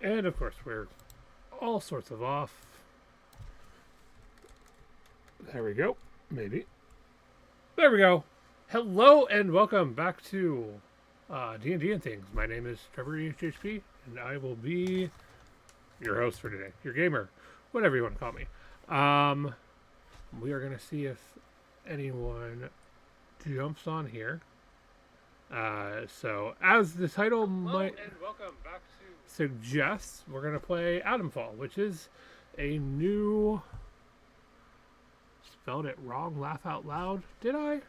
And of course, we're all sorts of off. There we go. Maybe. There we go. Hello and welcome back to D&D and Things. My name is Trevor EHHP, and I will be your host for today. Your gamer. Whatever you want to call me. We are going to see if anyone jumps on here. So, as the title might suggest, we're going to play Atomfall, which is a new... Spelled it wrong, laugh out loud. Did I?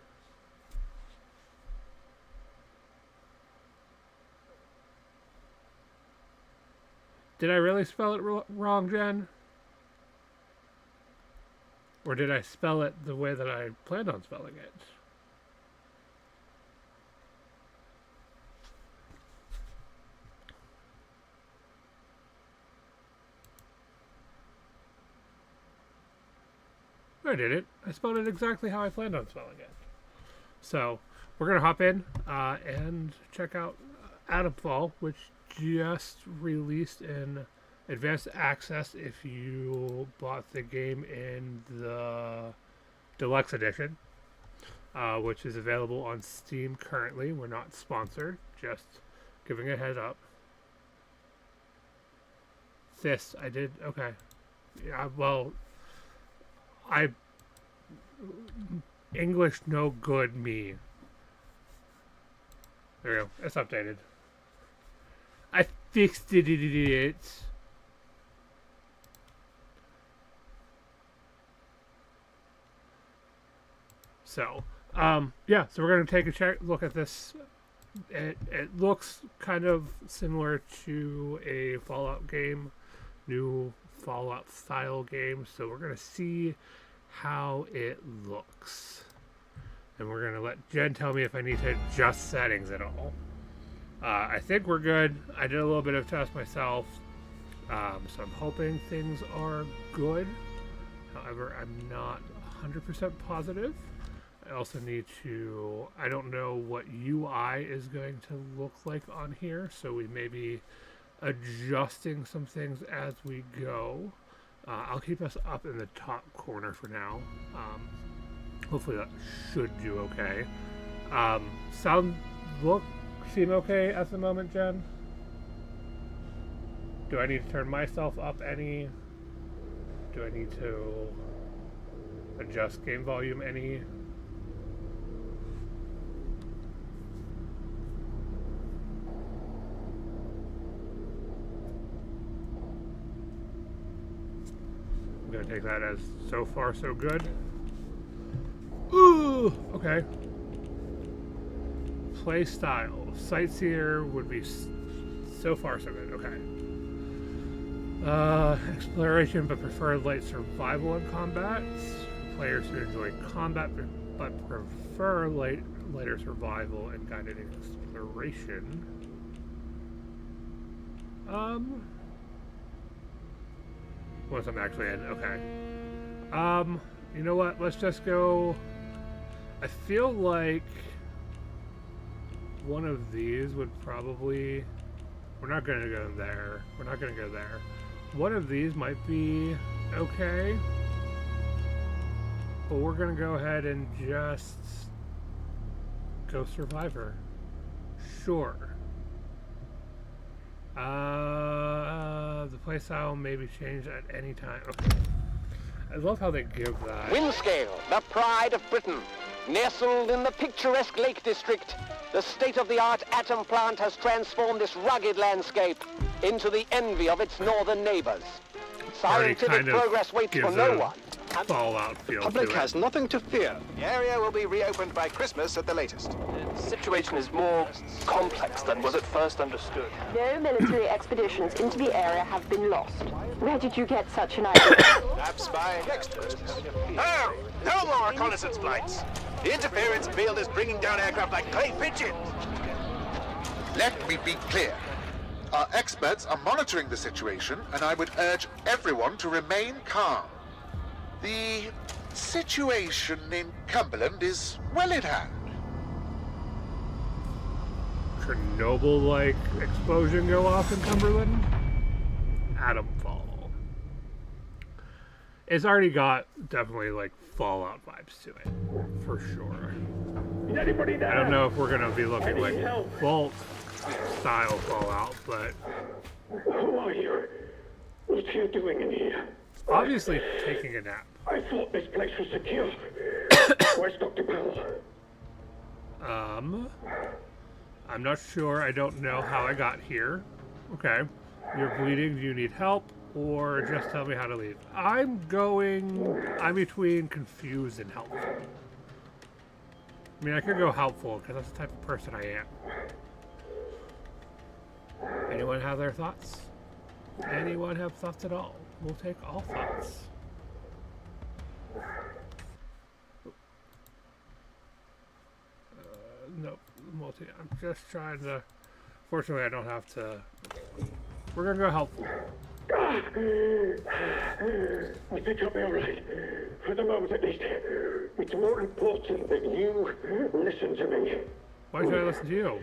Did I really spell it wrong, Jen? Or did I spell it the way that I planned on spelling it? I did it. I spelled it exactly how I planned on spelling it. So, we're going to hop in and check out Atomfall, which just released in advanced access if you bought the game in the deluxe edition, which is available on Steam currently. We're not sponsored, just giving a heads up. I did, okay. Yeah, well... English no good me. There we go. It's updated. I fixed it. So, yeah. So we're gonna take a look at this. It looks kind of similar to a Fallout game, new Fallout style game. So we're gonna see how it looks, and we're gonna let Jen tell me if I need to adjust settings at all. I think we're good. I did a little bit of test myself, so I'm hoping things are good. However, I'm not 100% positive. I also need to, I don't know what UI is going to look like on here, so we may be adjusting some things as we go. I'll keep us up in the top corner for now. Hopefully that should do okay. Sound, look, seem okay at the moment, Jen? Do I need to turn myself up any? Do I need to adjust game volume any? I'm gonna take that as so far so good. Ooh, okay. Play style. Sightseer would be so far so good. Okay. Exploration, but prefer light survival in combat. Players who enjoy combat but prefer lighter survival and guided exploration. Once I'm actually in, okay. You know what? Let's just go. I feel like one of these would probably. We're not gonna go there. We're not gonna go there. One of these might be okay, but we're gonna go ahead and just go Survivor. Sure. The playstyle may be changed at any time. Okay. I love how they give that. Windscale, the pride of Britain. Nestled in the picturesque Lake District, the state-of-the-art atom plant has transformed this rugged landscape into the envy of its northern neighbors. Scientific progress waits for no one. Fallout feel. The public has nothing to fear. The area will be reopened by Christmas at the latest. The situation is more complex than was at first understood. No military expeditions into the area have been lost. Where did you get such an idea? Perhaps by experts. Oh, no more reconnaissance flights. The interference field is bringing down aircraft like clay pigeons. Let me be clear. Our experts are monitoring the situation, and I would urge everyone to remain calm. The situation in Cumberland is well in hand. Chernobyl-like explosion go off in Cumberland? Atomfall. It's already got definitely like Fallout vibes to it, for sure. Is anybody there? I don't know if we're gonna be looking like help? Vault style Fallout, but Who are you? What are you doing in here? obviously taking a nap. I thought this place was secure. Where's Dr. Powell? I'm not sure. I don't know how I got here. Okay. You're bleeding. Do you need help? Or just tell me how to leave? I'm between confused and helpful. I mean, I could go helpful because that's the type of person I am. Anyone have their thoughts? Anyone have thoughts at all? We'll take all thoughts. Nope. I'm just trying to... Fortunately, I don't have to... We're gonna go helpful. I think I'll be alright. For the moment, at least. It's more important that you listen to me. Why should I listen to you?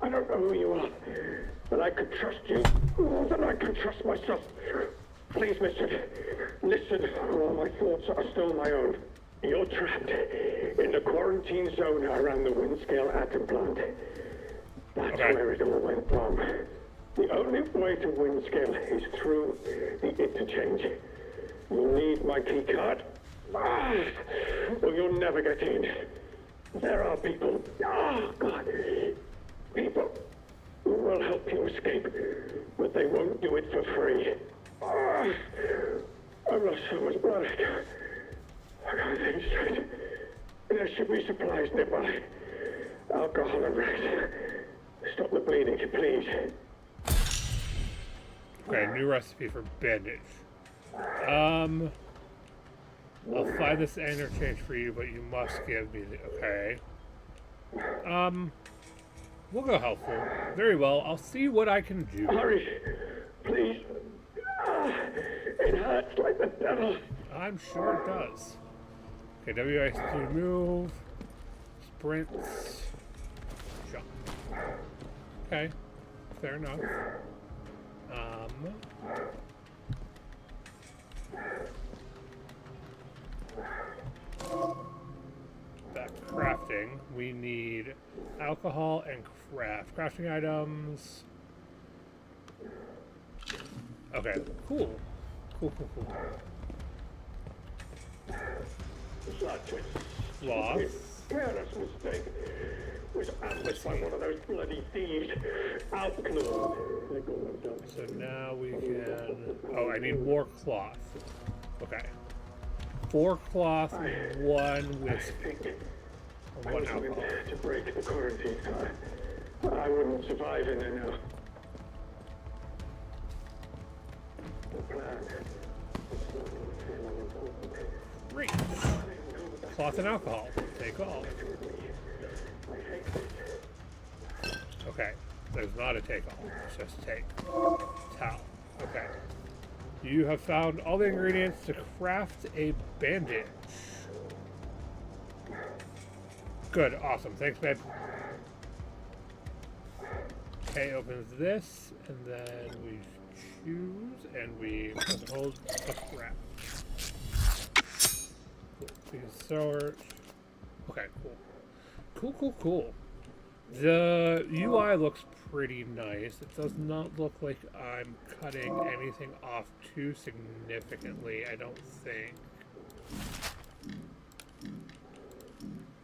I don't know who you are, but I can trust you more than I can trust myself. Please, mister, listen. All my thoughts are still my own. You're trapped in the quarantine zone around the Windscale atom plant. That's where it all went wrong. The only way to Windscale is through the interchange. You'll need my key card, or you'll never get in. There are people, people who will help you escape, but they won't do it for free. I've lost so much blood. I can't think straight. There should be supplies nearby. Alcohol and rest. Stop the bleeding, please. Okay, new recipe for bandage. I'll find this interchange for you, but you must give me the... Okay. We'll go helpful. Very well. I'll see what I can do. Hurry, please. It hurts like the devil. I'm sure it does. Okay, WASD move. Sprints. Jump. Okay. Fair enough. Back crafting. We need alcohol and crafting items. Okay, cool. Cool. Loss. Careless mistake. Was ambushed by one of those bloody thieves. Outlaws. So now we can... Oh, I need more cloth. Okay. 4 cloth, 1 whiskey. Or 1 alcohol. To break the quarantine. I wouldn't survive in there now. The plan. Great. Cloth and alcohol. Take all. Okay. There's not a take all. It's just take. Towel. Okay. You have found all the ingredients to craft a bandage. Good. Awesome. Thanks, babe. Okay, opens this, and then we choose, and we hold a craft. We can search. Okay, cool. The UI looks pretty nice. It does not look like I'm cutting anything off too significantly, I don't think.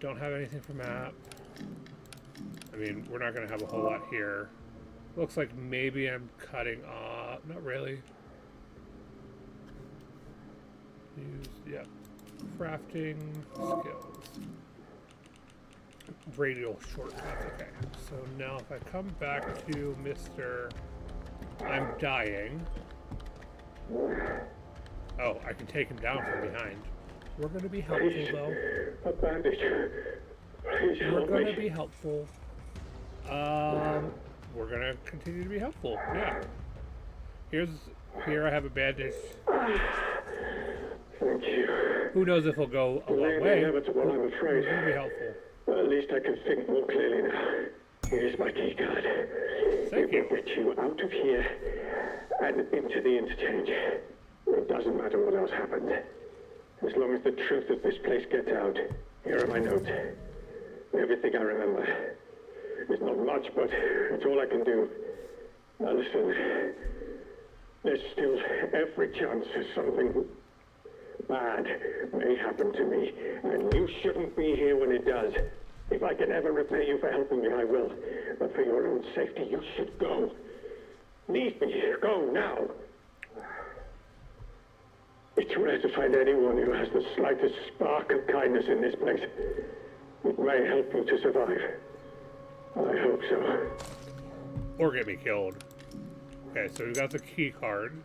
Don't have anything for map. I mean, we're not going to have a whole lot here. Looks like maybe I'm cutting off. Not really. Yep. Crafting skills. Radial shortcuts. Okay. So now if I come back to Mr. I'm dying. Oh, I can take him down from behind. We're going to be helpful, though. A bandage. Please We're help going me. to be helpful. We're going to continue to be helpful. Yeah. Here I have a bandage. Thank you. Who knows if it'll go a long way. Inevitable, I'm afraid. It'll be helpful. But at least I can think more clearly now. Here's my key card. Thank It you. will get you out of here and into the interchange. It doesn't matter what else happened. As long as the truth of this place gets out. Here are my notes. Everything I remember. It's not much, but it's all I can do. Now listen. There's still every chance something bad may happen to me, and you shouldn't be here when it does. If I can ever repay you for helping me, I will. But for your own safety, you should go. Leave me. Go now. It's rare to find anyone who has the slightest spark of kindness in this place. It may help you to survive. I hope so. Or get me killed. Okay, so we've got the key card.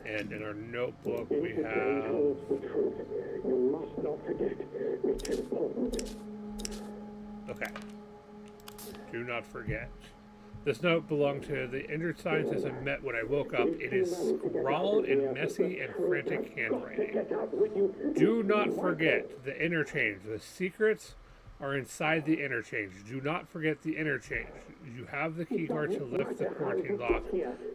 And in our notebook we have... You must not forget. It's important. Okay. Do not forget. This note belonged to the injured scientist I met when I woke up. It is scrawled in messy and frantic handwriting. Do not forget the interchange. The secrets are inside the interchange. Do not forget the interchange. You have the keycard to lift the quarantine lock.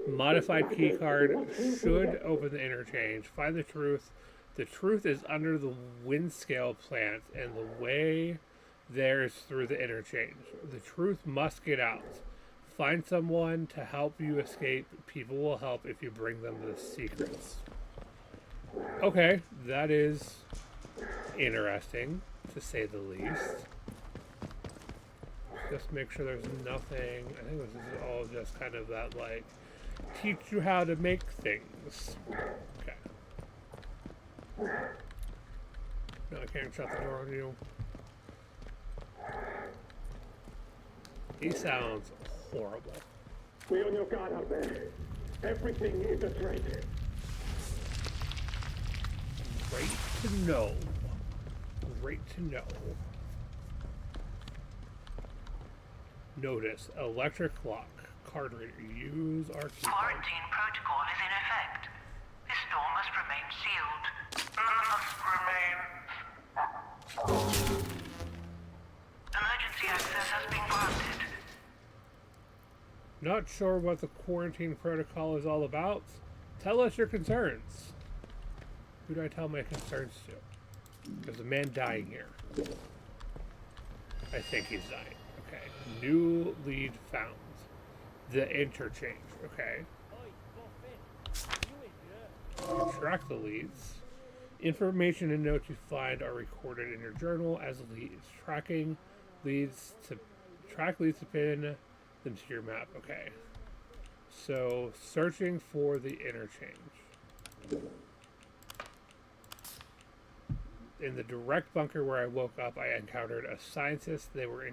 Modified keycard should open the interchange. Find the truth. The truth is under the wind scale plant, and the way there is through the interchange. The truth must get out. Find someone to help you escape. People will help if you bring them the secrets. Okay, that is interesting, to say the least. Just make sure there's nothing. I think this is all just kind of that, like, teach you how to make things. Okay. No, I can't shut the door on you. He sounds horrible. Be on your guard out there. Everything is a threat. Great to know. Great to know. Notice, electric lock. Card reader. Use our key card. Quarantine protocol is in effect. This door must remain sealed. Emergency access has been granted. Not sure what the quarantine protocol is all about? Tell us your concerns. Who do I tell my concerns to? There's a man dying here. I think he's dying. Okay. New lead found. The interchange. Okay. Track the leads. Information and notes you find are recorded in your journal as leads. Track leads to pin them to your map. Okay. So searching for the interchange. In the direct bunker where I woke up, I encountered a scientist. They were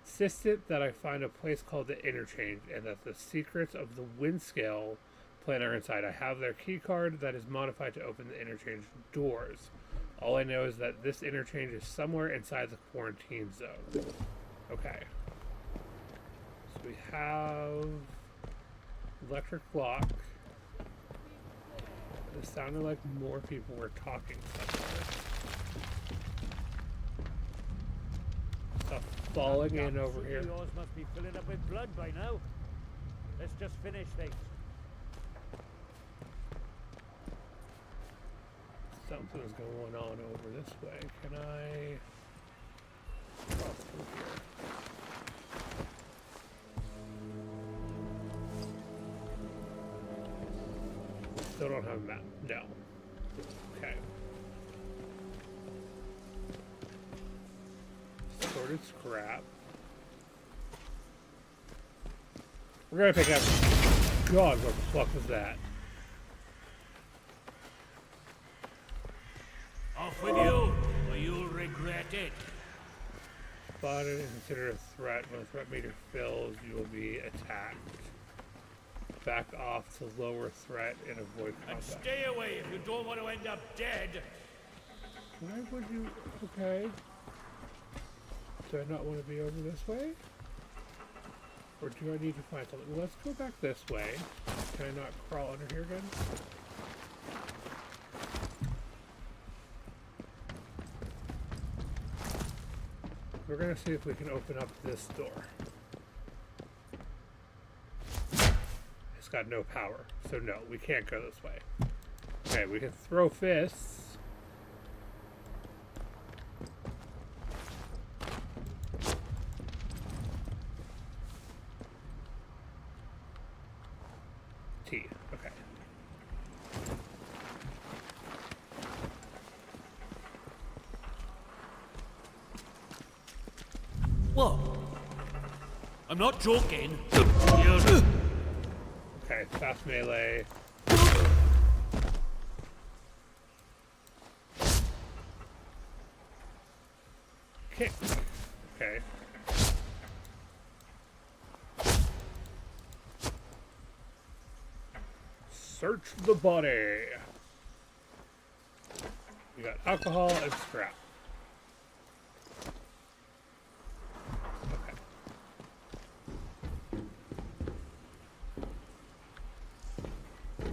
insisted that I find a place called the interchange and that the secrets of the wind scale plan are inside. I have their key card that is modified to open the interchange doors. All I know is that this interchange is somewhere inside the quarantine zone. Okay. So we have electric lock. It sounded like more people were talking somewhere. Stuff falling in over here. Yours must be filling up with blood by now. Let's just finish things. Something's going on over this way. Can I cross through here? Still don't have a map. No. Okay. Sorted scrap. We're gonna pick up. God, what the fuck was that? Off with you, or you'll regret it. Spotted and considered a threat. When the threat meter fills, you will be attacked. Back off to lower threat and avoid combat. And stay away if you don't want to end up dead. Why would you? Okay. Do I not want to be over this way? Or do I need to find something? Well, let's go back this way. Can I not crawl under here again? We're going to see if we can open up this door. Lookz got no power. So no, we can't go this way. Okay, we can throw fists. T. Okay. What? I'm not joking. Okay, fast melee. Kick. Okay. Search the body. We got alcohol and scrap. Okay.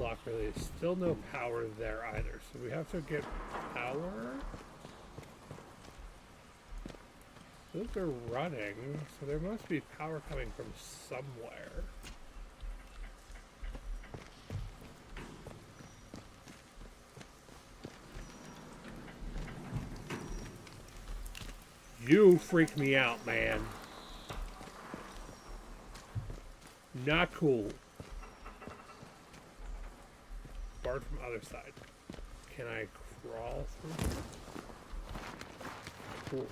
Lock really is still no power there either, so we have to get power. Those are running, so there must be power coming from somewhere. You freak me out, man. Not cool. Barred from other side. Can I crawl through? Cool.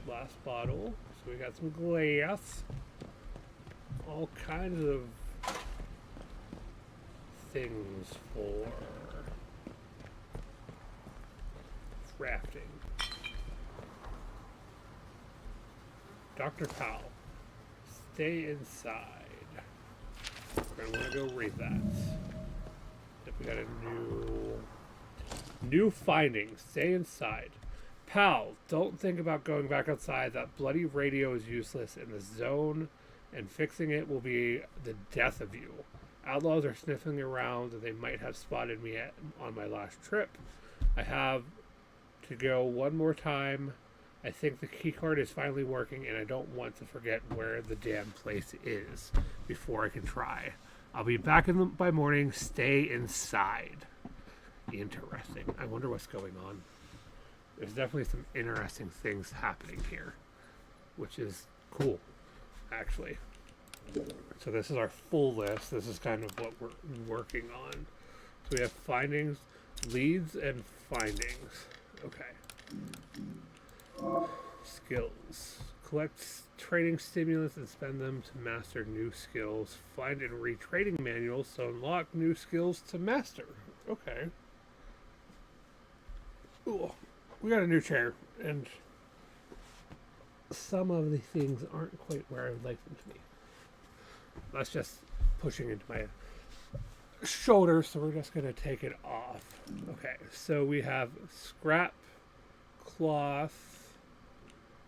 Last bottle. So we got some glass. All kinds of things for crafting. Dr. Powell, stay inside. We're gonna want to go read that. If we got a new finding, stay inside. Pal, don't think about going back outside. That bloody radio is useless in the zone, and fixing it will be the death of you. Outlaws are sniffing around, and they might have spotted me on my last trip. I have to go one more time. I think the keycard is finally working, and I don't want to forget where the damn place is before I can try. I'll be back by morning. Stay inside. Interesting. I wonder what's going on. There's definitely some interesting things happening here, which is cool, actually. So this is our full list. This is kind of what we're working on. So we have findings, leads, and findings. Okay. Skills. Collect training stimulants and spend them to master new skills. Find and read training manuals to unlock new skills to master. Okay. Ooh. We got a new chair, and some of the things aren't quite where I would like them to be. That's just pushing into my shoulder, so we're just going to take it off. Okay, so we have scrap, cloth,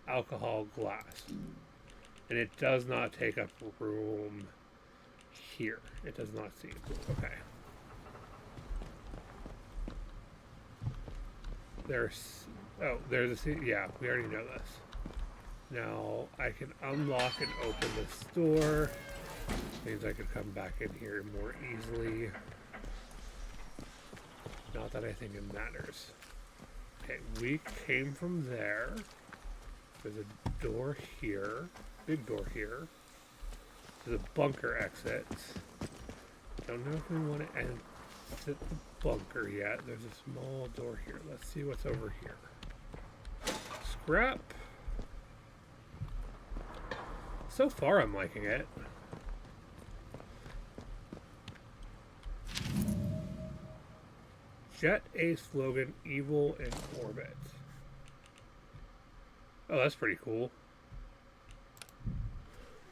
alcohol, glass. And it does not take up room here. It does not seem. Okay. There's a, yeah, we already know this. Now I can unlock and open this door. Means I could come back in here more easily. Not that I think it matters. Okay, we came from there. There's a door here. Big door here. There's a bunker exit. Don't know if we want to exit the bunker yet. There's a small door here. Let's see what's over here. Scrap. So far I'm liking it. Jet A slogan, evil in orbit. Oh, that's pretty cool.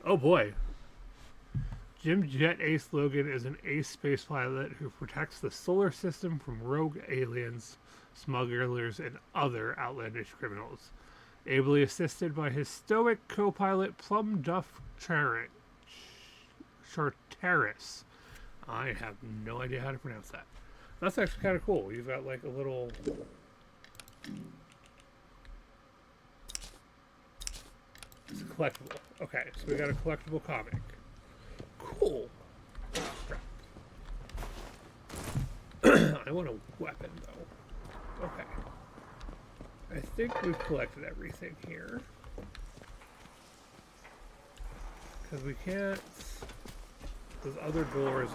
Oh boy. Jim Jet A slogan is an ace space pilot who protects the solar system from rogue aliens, smugglers, and other outlandish criminals. Ably assisted by his stoic co-pilot Plum Duff Charteris. I have no idea how to pronounce that. That's actually kind of cool. You've got like a little collectible. Okay, so we got a collectible comic. Cool. Crap. I want a weapon, though. Okay. I think we've collected everything here. Because we can't... Those other doors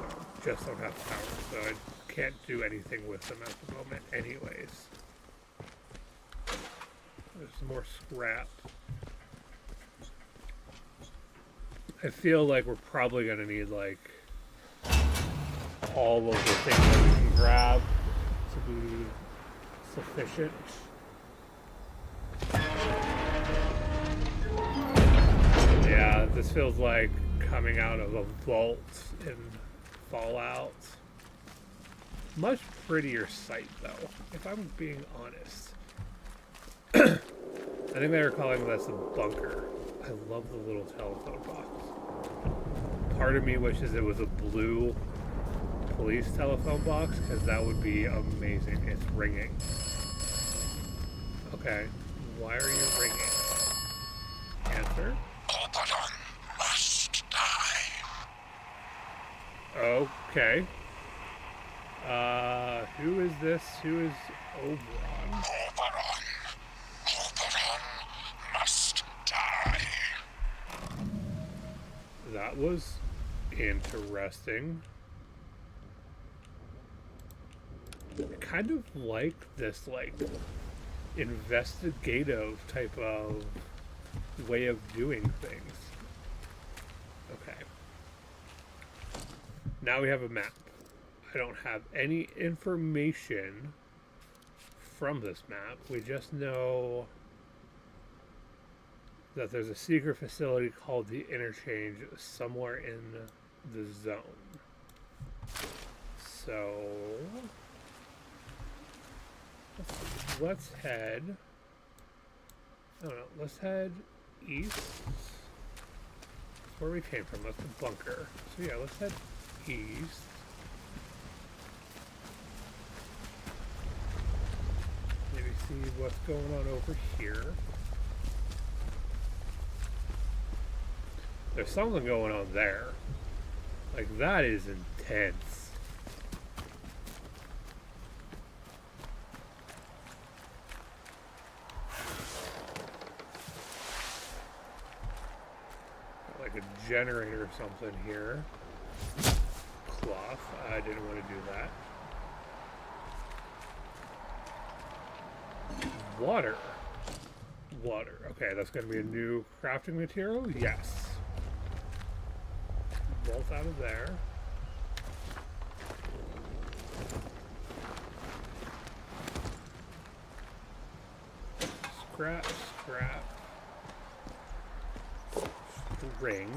just don't have power, so I can't do anything with them at the moment anyways. There's some more scrap. I feel like we're probably going to need, like, all of the things that we can grab to be sufficient. Yeah, this feels like coming out of a vault in Fallout. Much prettier sight, though, if I'm being honest. I think they were calling this a bunker. I love the little telephone box. Part of me wishes it was a blue police telephone box, because that would be amazing. It's ringing. Okay, why are you ringing? Answer? Oberon must die. Okay. Who is this? Who is Oberon? Oberon must die. That was interesting. I kind of like this, like, investigative type of way of doing things. Okay. Now we have a map. I don't have any information from this map. We just know that there's a secret facility called the Interchange somewhere in the zone. So let's head, I don't know, let's head east. That's where we came from. That's the bunker. So yeah, let's head east. Maybe see what's going on over here. There's something going on there. Like, that is intense. Like a generator or something here. Cloth. I didn't want to do that. Water. Water. Okay, that's going to be a new crafting material? Yes. Bolt out of there. Scrap, scrap. Ring.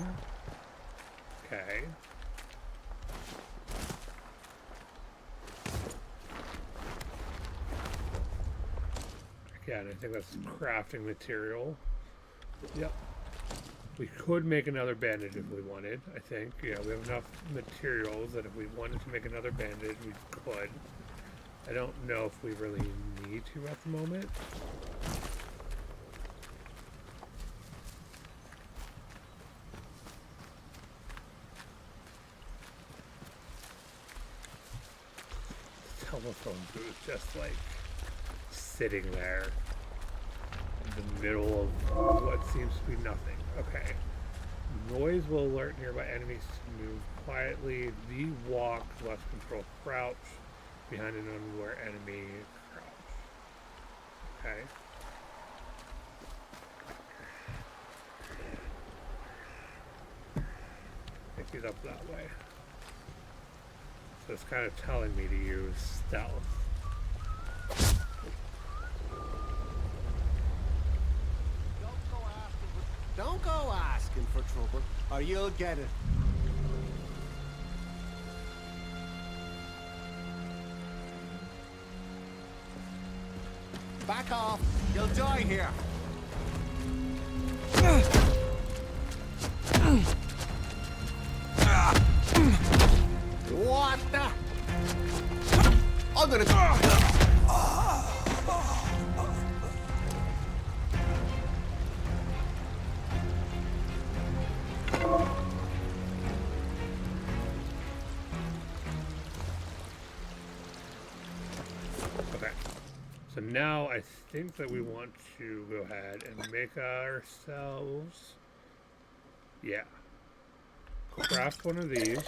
Okay. Again, I think that's crafting material. Yep. We could make another bandage if we wanted, I think. Yeah, we have enough materials that if we wanted to make another bandage, we could. I don't know if we really need to at the moment. Telephone booth just like sitting there in the middle of what seems to be nothing. Okay. Noise will alert nearby enemies to move quietly. V walk, left control crouch. Behind an unaware enemy, crouch. Okay. I think he's up that way. So it's kind of telling me to use stealth. Don't go asking for trouble, or you'll get it. Back off. You'll die here. What the? I'm gonna... So now I think that we want to go ahead and make ourselves, yeah, craft one of these.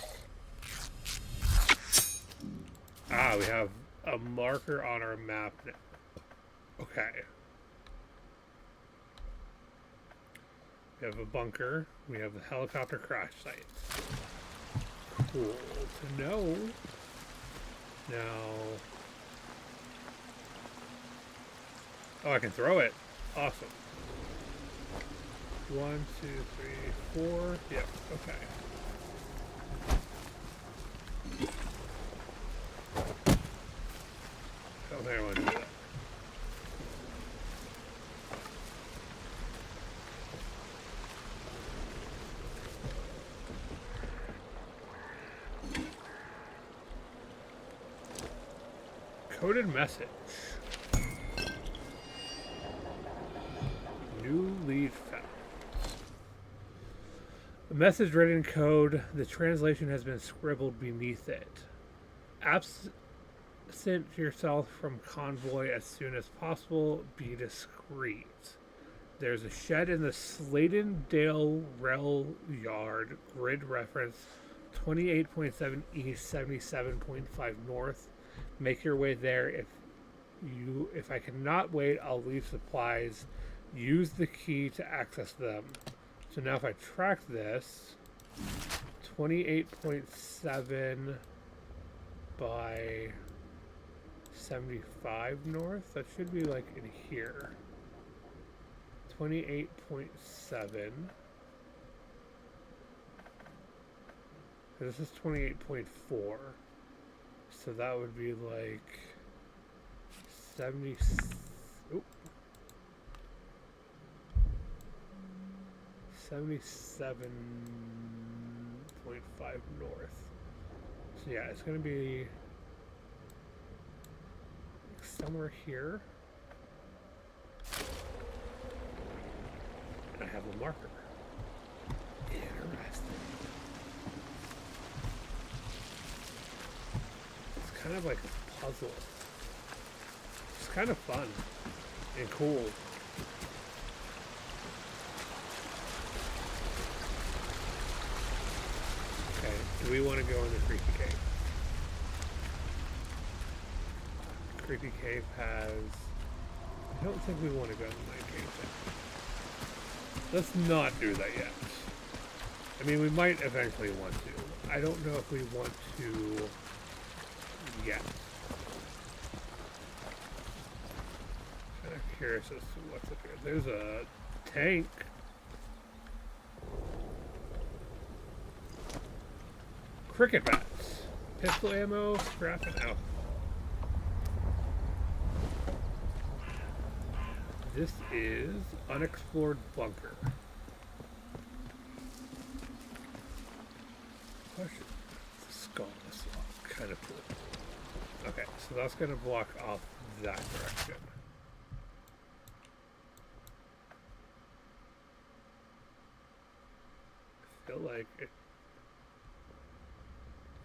Ah, we have a marker on our map now. Okay. We have a bunker. We have the helicopter crash site. Cool to know. Now... Oh, I can throw it. Awesome. 1, 2, 3, 4. Yep, okay. I don't think I want to do that. Coded message. New lead found. A message written in code. The translation has been scribbled beneath it. Absent yourself from convoy as soon as possible. Be discreet. There's a shed in the Sladendale Rail Yard. Grid reference 28.7 east, 77.5 north. Make your way there. If I cannot wait, I'll leave supplies. Use the key to access them. So now if I track this, 28.7 by 75 north, that should be like in here. 28.7. This is 28.4. So that would be like 70. Oop. 77.5 north. So yeah, it's going to be somewhere here. And I have a marker. Interesting. It's kind of like a puzzle. It's kind of fun and cool. Do we want to go in the creepy cave? Creepy cave has... I don't think we want to go in the night cave yet. Let's not do that yet. I mean, we might eventually want to. I don't know if we want to yet. Kind of curious as to what's up here. There's a tank. Cricket bats, pistol ammo, scrap, and alcohol. This is unexplored bunker. Question. The skull is kind of cool. Okay, so that's going to block off that direction. I feel like it.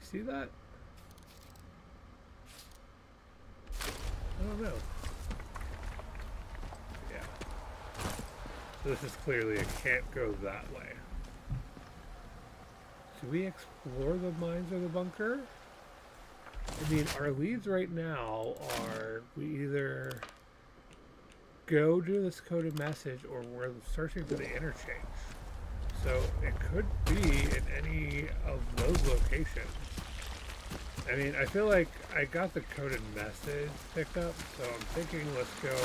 See that? I don't know. Yeah. So this is clearly a can't go that way. Should we explore the mines or the bunker? I mean, our leads right now are we either go do this coded message or we're searching for the interchange. So it could be in any of those locations. I mean, I feel like I got the coded message picked up, so I'm thinking let's go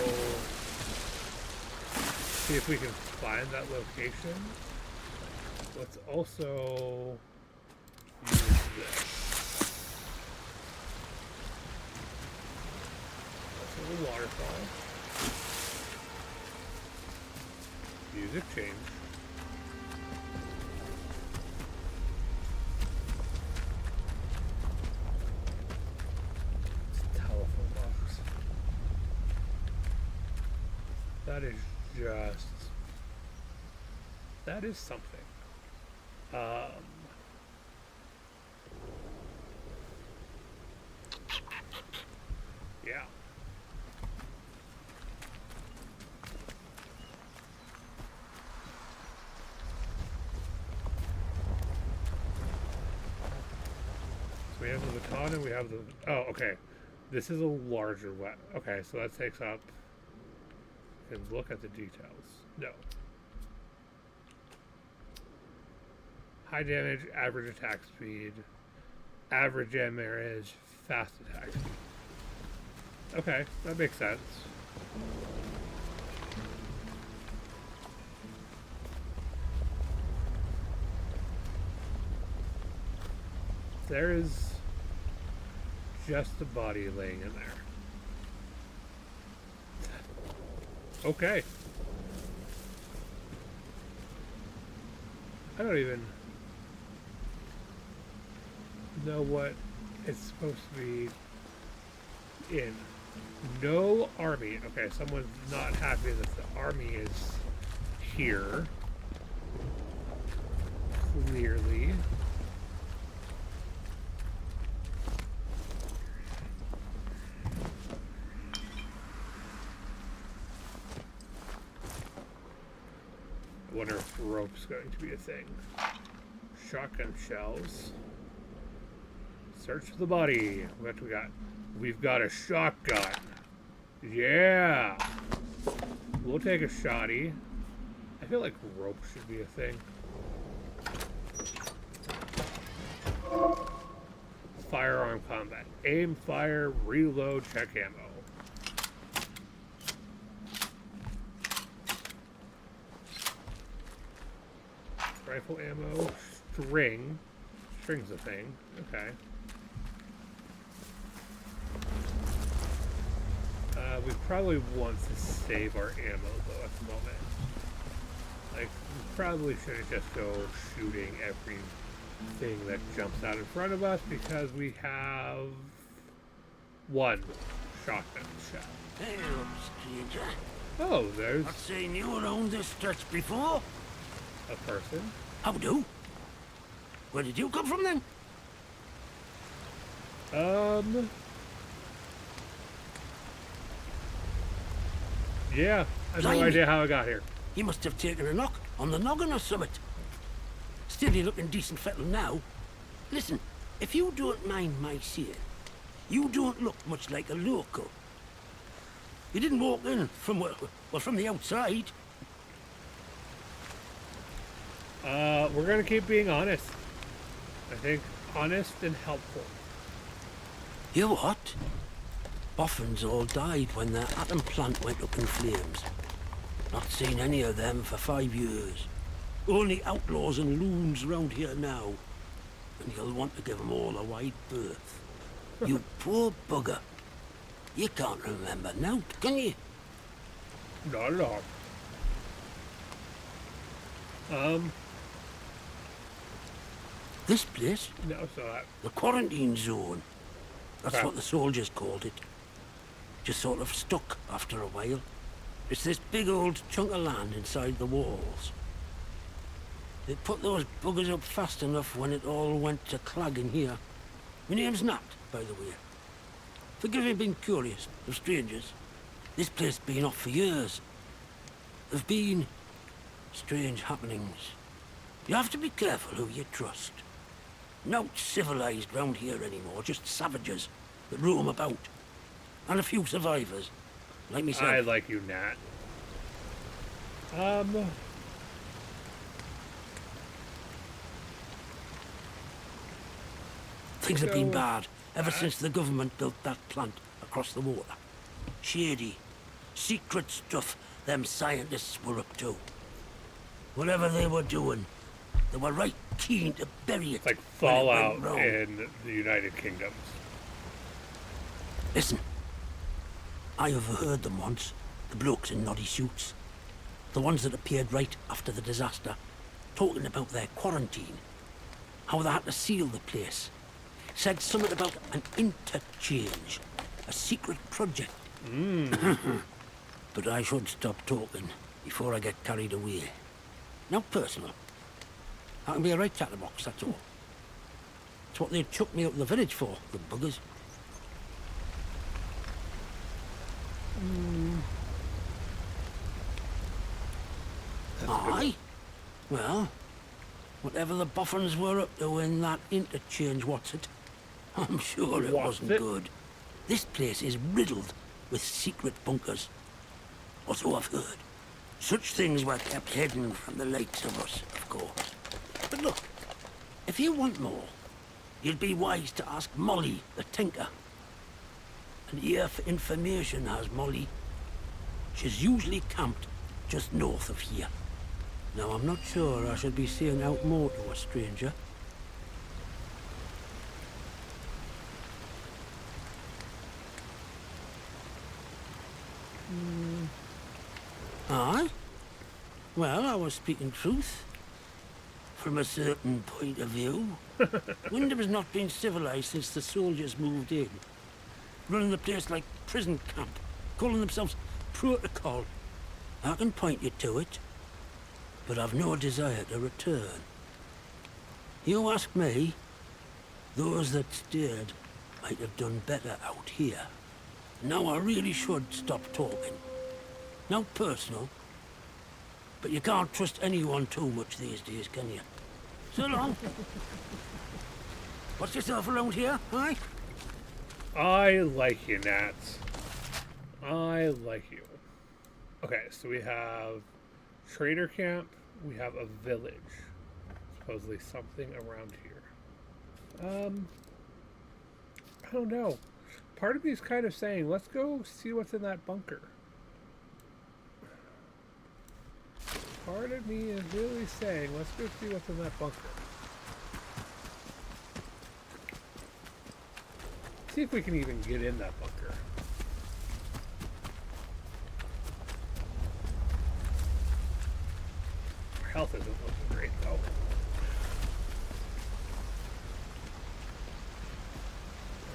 see if we can find that location. Let's also use this. That's a little waterfall. Music change. That is just... That is something. Yeah. have the baton and we have the... Oh, okay. This is a larger weapon. Okay, so that takes up... And look at the details. No. High damage, average attack speed, average damage, fast attack speed. Okay, that makes sense. There is just a body laying in there. Okay. I don't even know what it's supposed to be in. No army. Okay, someone's not happy that the army is here. Clearly. I wonder if rope's going to be a thing. Shotgun shells. Search for the body. What we got? We've got a shotgun. Yeah. We'll take a shotty. I feel like rope should be a thing. Firearm combat. Aim, fire, reload, check ammo. Rifle ammo, string. String's a thing. Okay. We probably want to save our ammo though at the moment. Like, we probably shouldn't just go shooting everything that jumps out in front of us because we have one shotgun shell. Hello, stranger. Oh, there's I've seen you around this stretch before. a person. How do? Where did you come from then? Yeah, I have no Blimey. idea how I got here. You must have taken a knock on the noggin or something. Still, you're looking decent fettle now. Listen, if you don't mind my saying, you don't look much like a local. You didn't walk in from, well, from the outside. We're gonna keep being honest. I think honest and helpful. You what? Boffins all died when their atom plant went up in flames. Not seen any of them for 5 years. Only outlaws and loons round here now. And you'll want to give them all a wide berth. You poor bugger. You can't remember now, can you? Not at all. This place? No, so The quarantine zone. That's Okay. what the soldiers called it. Just sort of stuck after a while. It's this big old chunk of land inside the walls. They put those buggers up fast enough when it all went to clag in here. My name's Nat, by the way. Forgive me being curious of strangers. This place been off for years. There've been strange happenings. You have to be careful who you trust. Not civilized round here anymore, just savages that roam about. And a few survivors, like myself. I like you, Nat. Things have been bad ever since the government built that plant across the water. Shady, secret stuff them scientists were up to. Whatever they were doing, they were right keen to bury it. Like when it went Fallout wrong. in the United Kingdoms. Listen, I overheard them once, the blokes in noddy suits. The ones that appeared right after the disaster, talking about their quarantine. How they had to seal the place. Said something about an interchange, a secret project. But I should stop talking before I get carried away. Now personal. I can be a right chatterbox, that's all. It's what they chucked me up the village for, the buggers. Aye. Well, whatever the boffins were up to in that interchange, what's it? I'm sure it wasn't good. This place is riddled with secret bunkers. Or so I've heard. Such things were kept hidden from the likes of us, of course. But look, if you want more, you'd be wise to ask Molly, the tinker. An ear for information has Molly. She's usually camped just north of here. Now, I'm not sure I should be saying out more to a stranger. Aye? Well, I was speaking truth. From a certain point of view. Wyndham's not been civilized since the soldiers moved in. Running the place like prison camp. Calling themselves protocol. I can point you to it. But I've no desire to return. You ask me, those that stayed might have done better out here. Now I really should stop talking. Now personal, but you can't trust anyone too much these days, can you? So long. What's yourself around here, aye? I like you, Nats. I like you. Okay, so we have trader camp. We have a village. Supposedly something around here. I don't know. Part of me is kind of saying, let's go see what's in that bunker. Part of me is really saying, let's go see what's in that bunker. See if we can even get in that bunker. Our health isn't looking great, though.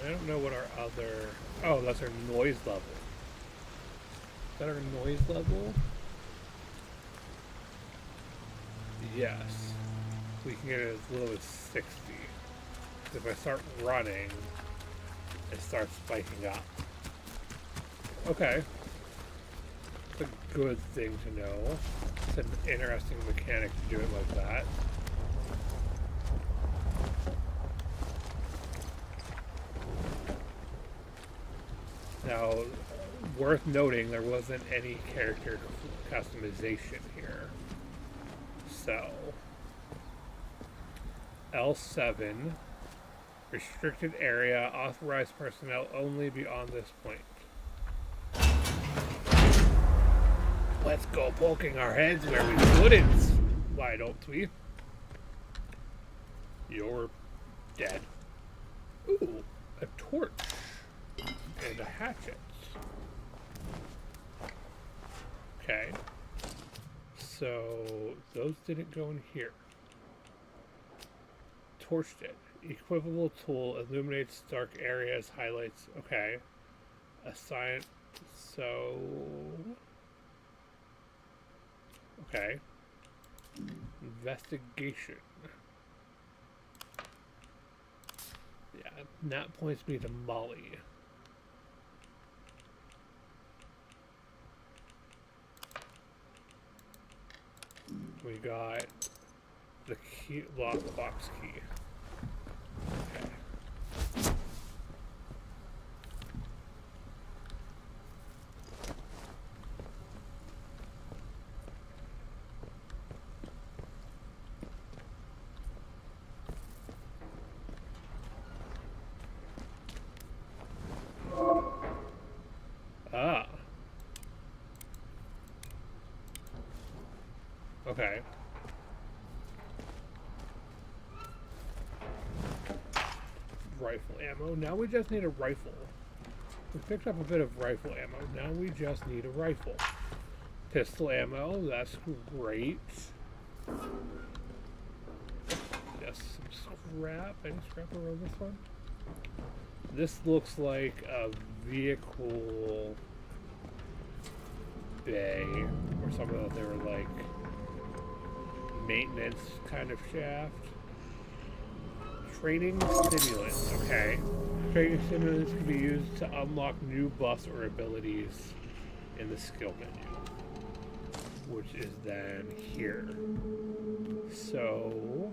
I don't know what our other... Oh, that's our noise level. Is that our noise level? Yes. We can get it as low as 60. If I start running, it starts spiking up. Okay. It's a good thing to know. It's an interesting mechanic to do it like that. Now, worth noting, there wasn't any character customization here. So, L7, restricted area, authorized personnel only beyond this point. Let's go poking our heads where we wouldn't. Why don't we? You're dead. Ooh, a torch. And a hatchet. Okay. So, those didn't go in here. Torch did. Equipable tool illuminates dark areas, highlights. Okay. Assign. So. Okay. Investigation. Yeah, that points me to Molly. We got the key, lockbox key. Okay. Ah. Okay. Rifle ammo. Now we just need a rifle. We picked up a bit of rifle ammo. Now we just need a rifle. Pistol ammo. That's great. Just some scrap. Any scrap around this one? This looks like a vehicle bay or something that they were like maintenance kind of shaft. Training stimulants, okay. Training stimulants can be used to unlock new buffs or abilities in the skill menu, which is then here. So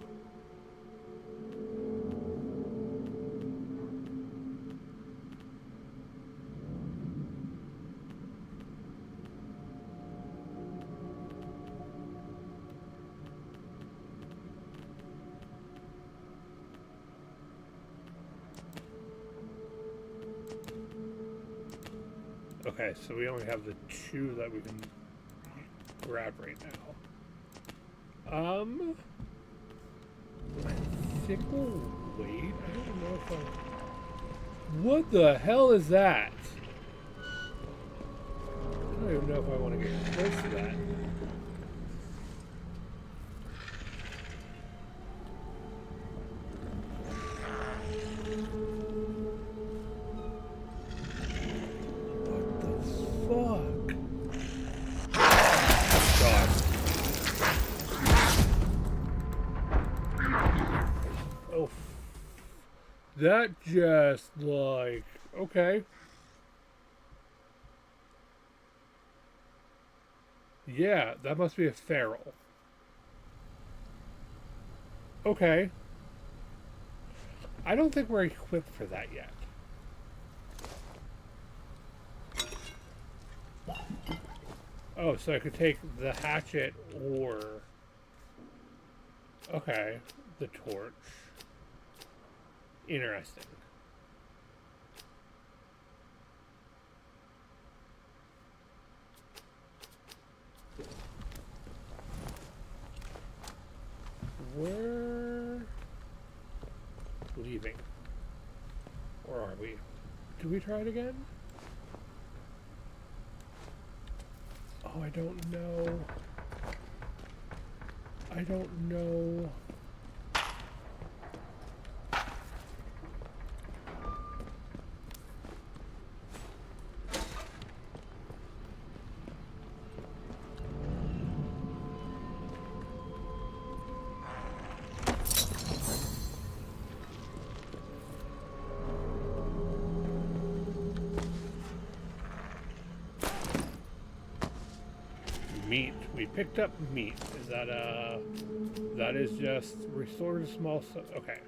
Okay, so we only have the 2 that we can grab right now. I think we'll wait. I don't know if I... What the hell is that? I don't even know if I want to get close to that. That just, like, okay. Yeah, that must be a feral. Okay. I don't think we're equipped for that yet. Oh, so I could take the hatchet or... Okay, the torch. Interesting. We're leaving. Or are we? Do we try it again? Oh, I don't know. I don't know. Meat. We picked up meat. Is that that is just restored a small okay.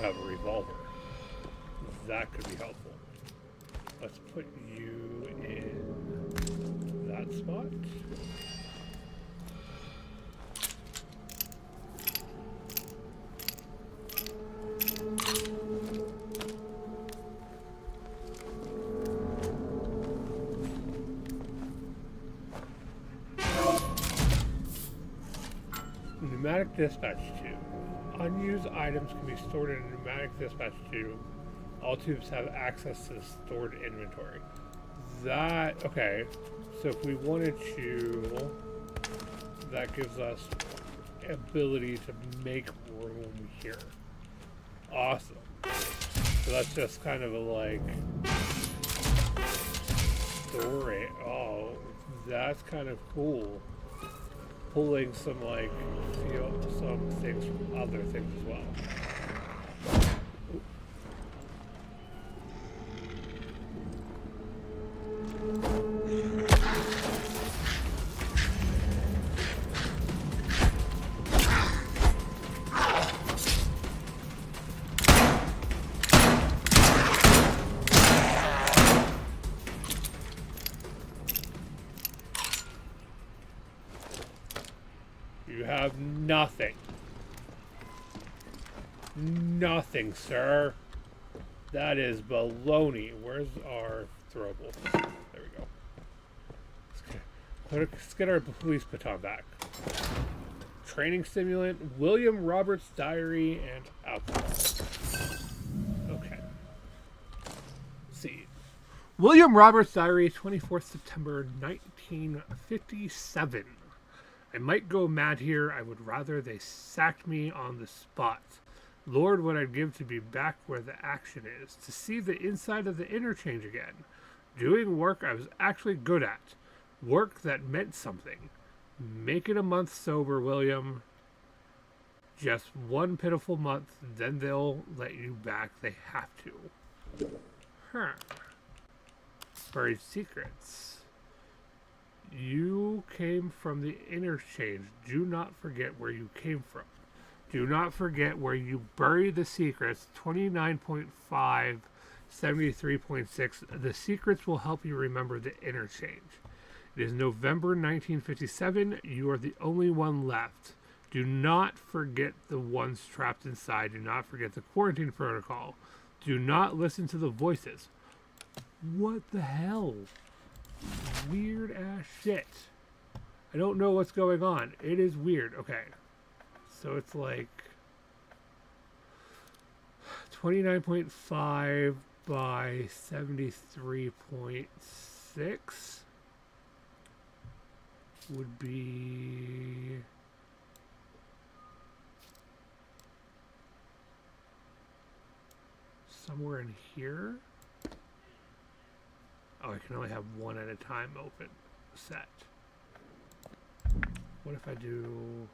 Have a revolver. That could be helpful. Let's put you in that spot. Pneumatic dispatch tube. Unused items can be stored in a pneumatic dispatch tube. All tubes have access to the stored inventory. That, okay. So if we wanted to, that gives us ability to make room here. Awesome. So that's just kind of a like story. Oh, that's kind of cool. Pulling some like some things from other things as well. You have nothing. Nothing, sir. That is baloney. Where's our throwable? There we go. Let's get our police baton back. Training stimulant, William Roberts' diary, and alcohol. Okay. Let's see. William Roberts' diary, 24th September 1957. I might go mad here. I would rather they sacked me on the spot. Lord, what I'd give to be back where the action is, to see the inside of the interchange again. Doing work I was actually good at. Work that meant something. Make it a month sober, William. Just one pitiful month, then they'll let you back. They have to. Huh. buried secrets. You came from the interchange. Do not forget where you came from. Do not forget where you buried the secrets. 29.5, 73.6. The secrets will help you remember the interchange. It is November 1957. You are the only one left. Do not forget the ones trapped inside. Do not forget the quarantine protocol. Do not listen to the voices. What the hell? Weird ass shit. I don't know what's going on. It is weird. Okay. So it's like 29.5 by 73.6 would be somewhere in here. Oh, I can only have one at a time open set. What if I do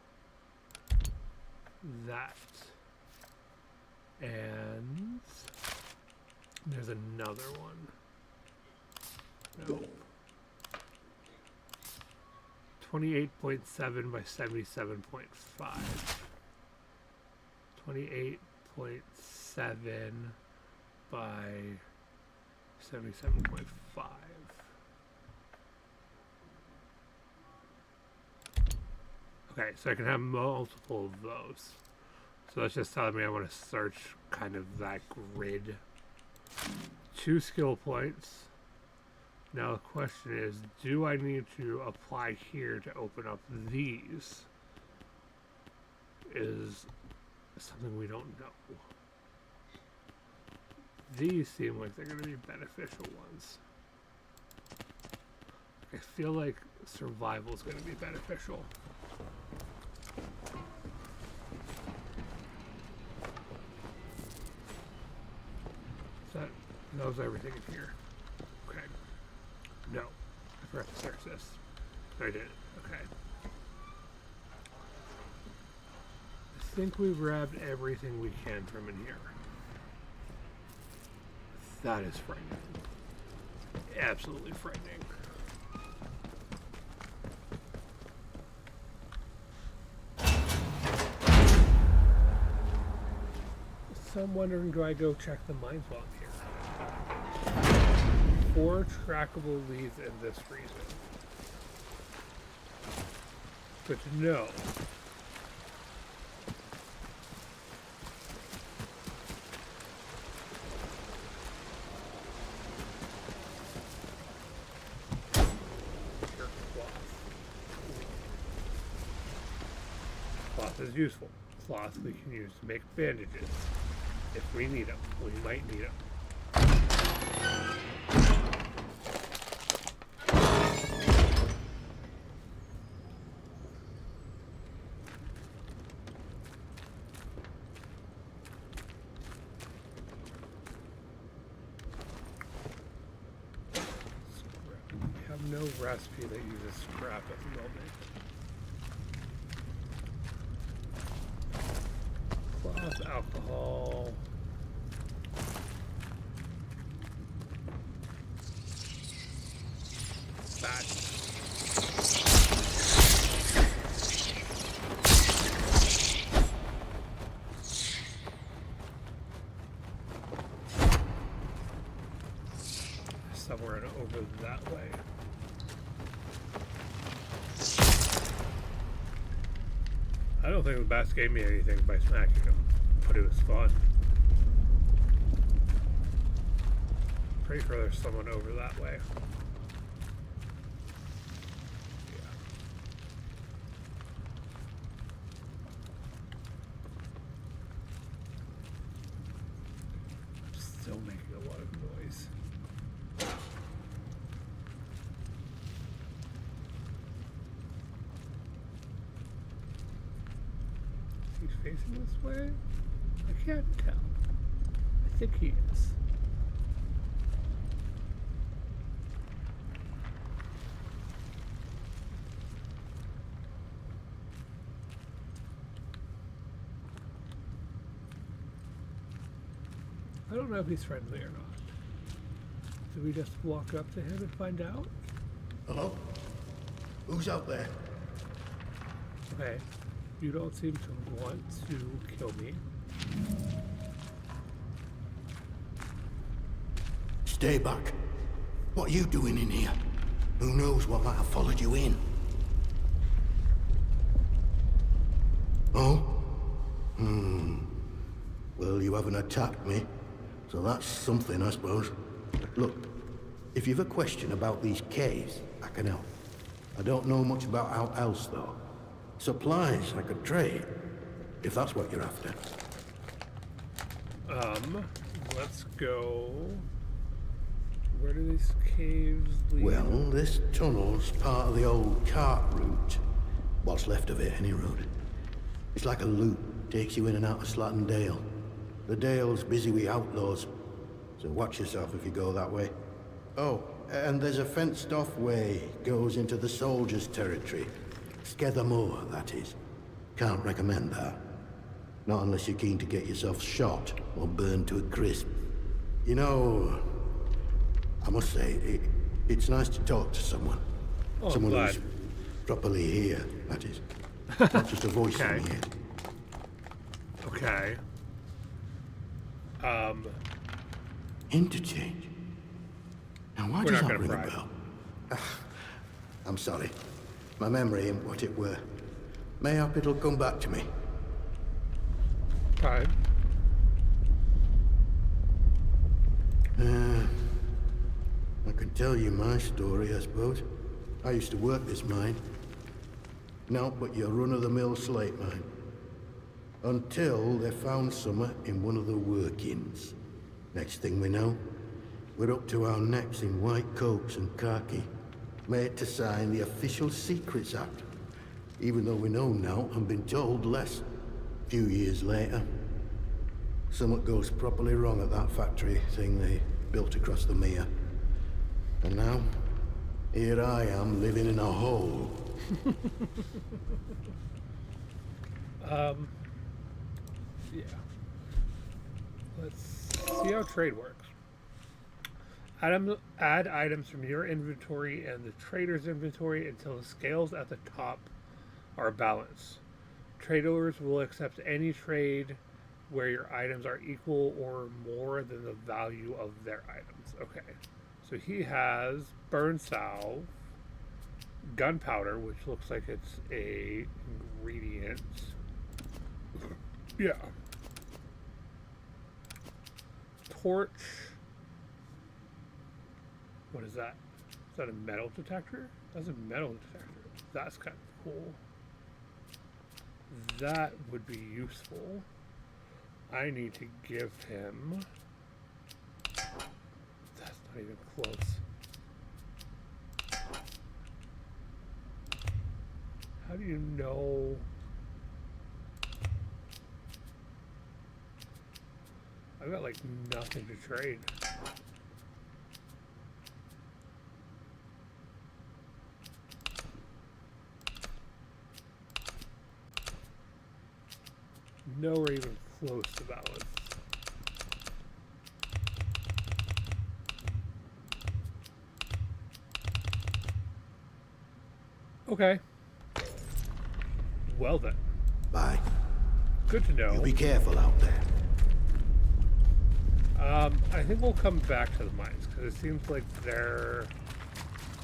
that? And there's another one. Nope. 28.7 by 77.5. 28.7 by 77.5. Okay, so I can have multiple of those. So that's just telling me I want to search kind of that grid. 2 skill points. Now the question is, do I need to apply here to open up these? Is something we don't know. These seem like they're going to be beneficial ones. I feel like survival is going to be beneficial. That knows everything in here. Okay. No. I forgot to search this. I did it. Okay. I think we've grabbed everything we can from in here. That is frightening. Absolutely frightening. So I'm wondering, do I go check the mines while I'm here? 4 trackable leads in this region. Good to know. Cloth is useful. Cloth we can use to make bandages. If we need them, we might need them. We have no recipe that uses scrap at the moment. Cloth, alcohol. Fat. Somewhere over that way. I don't think the bats gave me anything by smacking them, but it was fun. Pretty sure there's someone over that way. Yeah. I'm still making a lot of noise. He's facing this way? I can't tell. I think he is. I don't know if he's friendly or not. Do we just walk up to him and find out? Hello? Who's out there? Okay. You don't seem to want to kill me. Stay back. What are you doing in here? Who knows what might have followed you in? Oh? Well, you haven't attacked me, so that's something, I suppose. Look, if you've a question about these caves, I can help. I don't know much about how else, though. Supplies I could trade, if that's what you're after. Let's go... Where do these caves lead? Well, this tunnel's part of the old cart route. What's left of it, any road. It's like a loop, takes you in and out of Slatten Dale. The Dale's busy with outlaws, so watch yourself if you go that way. Oh, and there's a fenced-off way, goes into the soldiers' territory. Skether Moor, that is. Can't recommend that. Not unless you're keen to get yourself shot or burned to a crisp. You know, I must say, it's nice to talk to someone. Oh, someone I'm who's glad. properly here, that is. Not just a voice Okay. in here. Okay. Interchange? Now why We're does not that gonna ring a pry. bell? I'm sorry. My memory ain't what it were. Mayhap it'll come back to me. Fine. I can tell you my story, I suppose. I used to work this mine. No, but your run-of-the-mill slate mine. Until they found summer in one of the workings. Next thing we know, we're up to our necks in white coats and khaki, made to sign the Official Secrets Act, even though we know now and been told less. Few years later, something goes properly wrong at that factory thing they built across the mere. And now, here I am living in a hole. Yeah. Let's see how trade works. Add items from your inventory and the trader's inventory until the scales at the top are balanced. Traders will accept any trade where your items are equal or more than the value of their items. Okay. So he has burn salve, gunpowder, which looks like it's a ingredient. Yeah. Torch. What is that? Is that a metal detector? That's a metal detector. That's kind of cool. That would be useful. I need to give him... That's not even close. How do you know... I've got like nothing to trade. Nowhere even close to balance. Okay. Well then. Bye. Good to know. You be careful out there. I think we'll come back to the mines because it seems like they're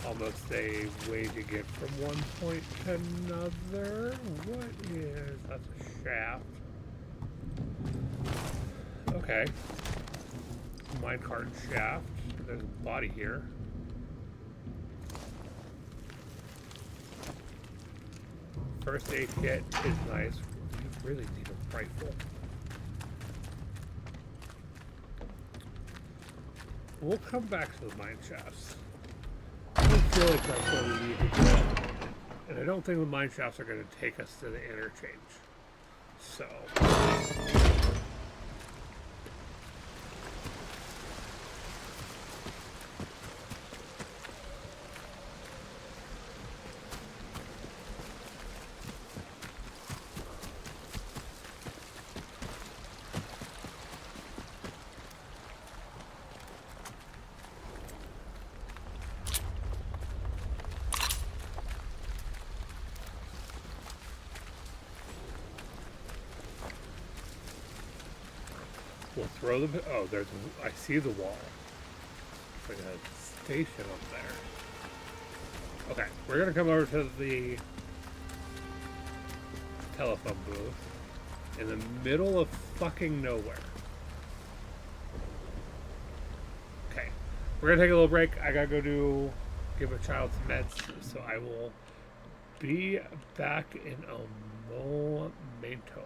almost a way to get from one point to another. What is... That's a shaft. Okay. Minecart shaft. There's a body here. First aid kit is nice. You really need a rifle. We'll come back to the mine shafts. I don't feel like that's what we need to do. And I don't think the mine shafts are going to take us to the interchange. So... We'll throw the... Oh, there's... I see the wall. It's like a station up there. Okay, we're gonna come over to the telephone booth in the middle of fucking nowhere. Okay, we're gonna take a little break. I gotta go give a child some meds, so I will be back in a momento.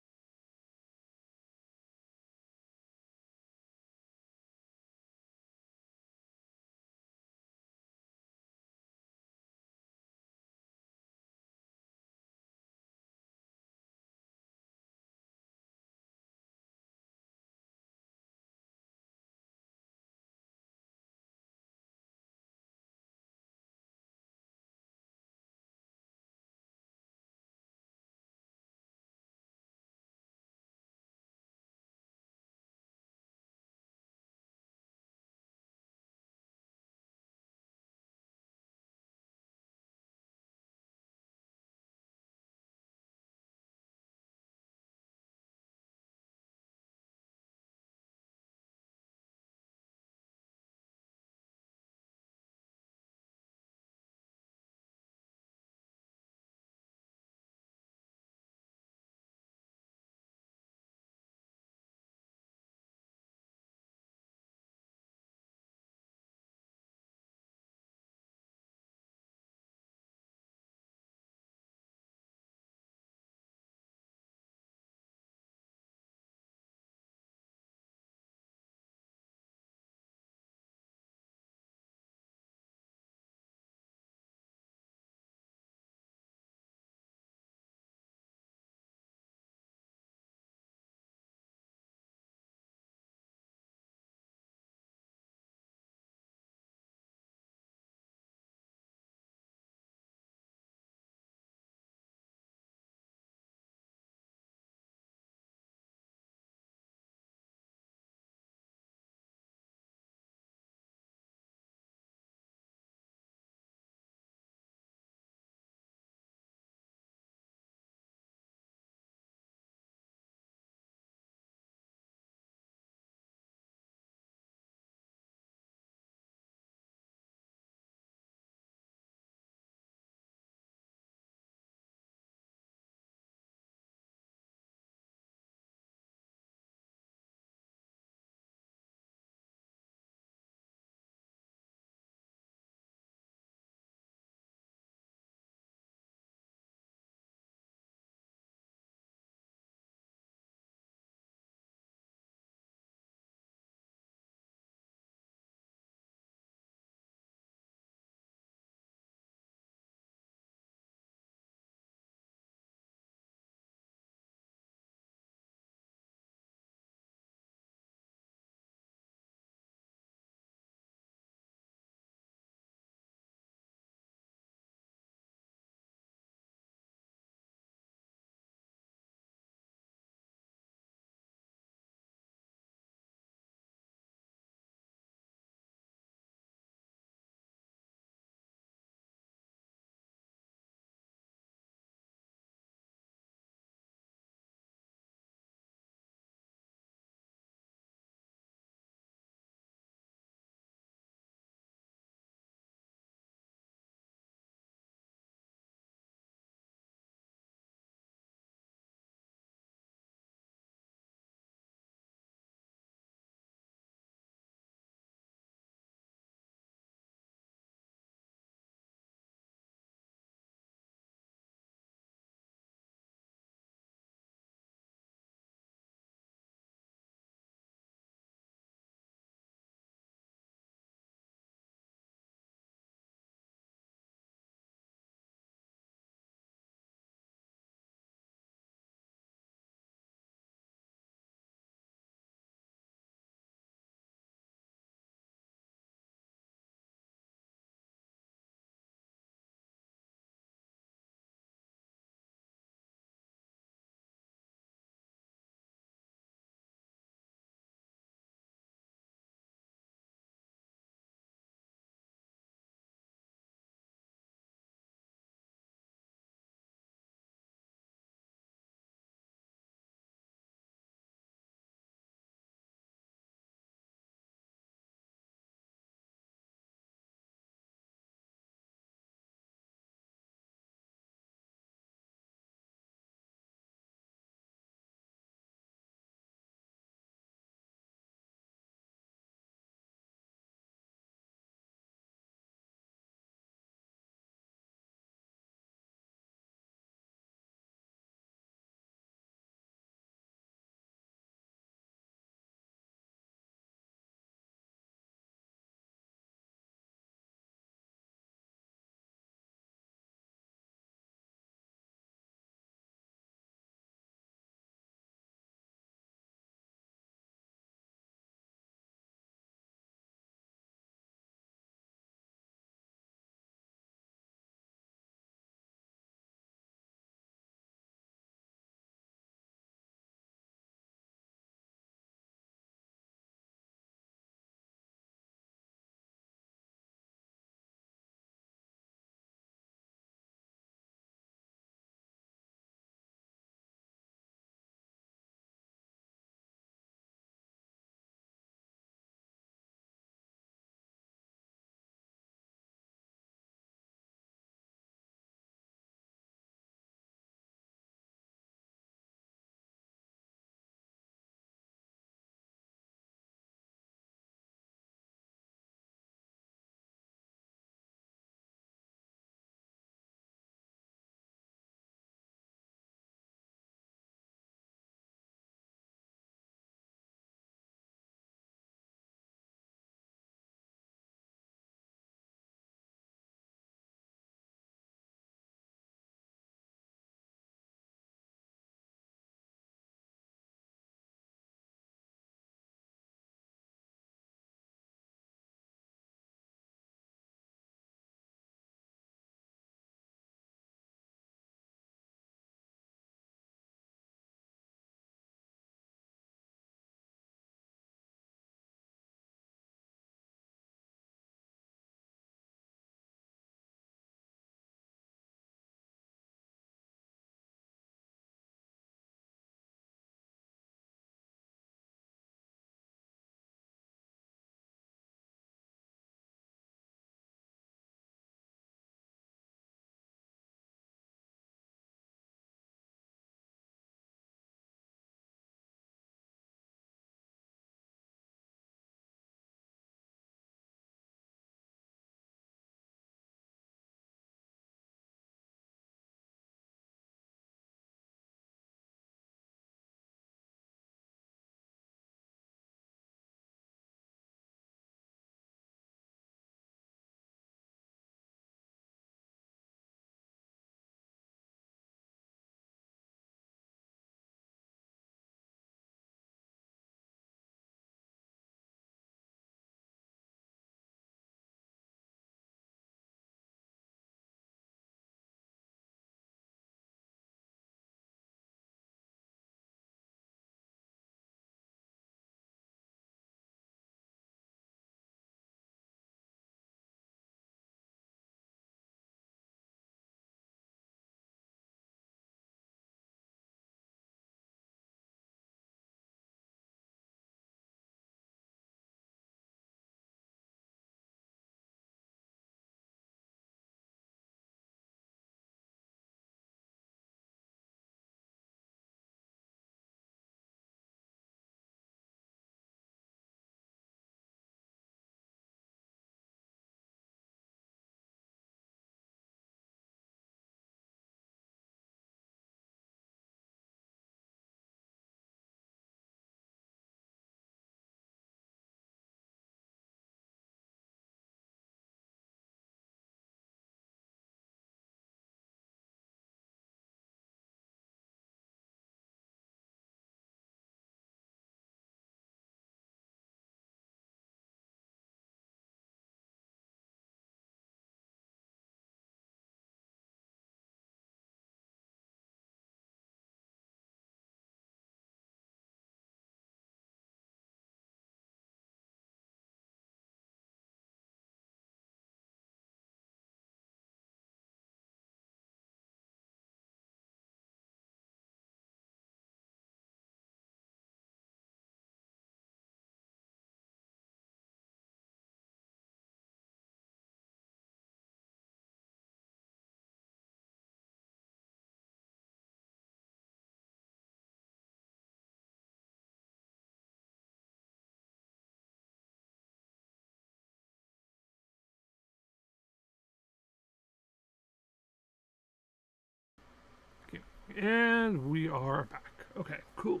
And we are back. Okay, cool.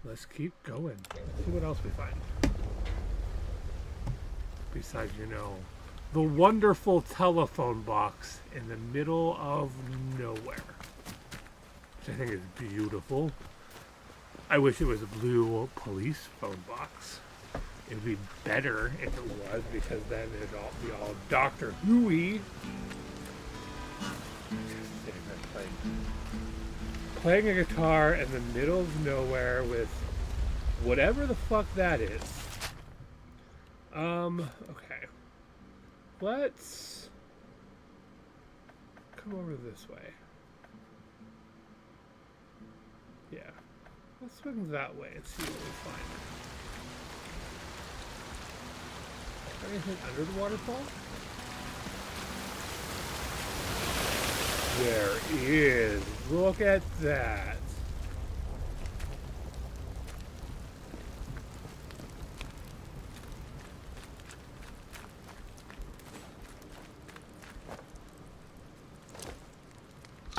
Let's keep going. See what else we find. Besides, you know, the wonderful telephone box in the middle of nowhere. Which I think is beautiful. I wish it was a blue police phone box. It would be better if it was, because then it'd all be all Doctor Who-y. Playing a guitar in the middle of nowhere with whatever the fuck that is. Okay. Let's come over this way. Yeah. Let's swing that way and see what we find. Anything under the waterfall? There is. Look at that.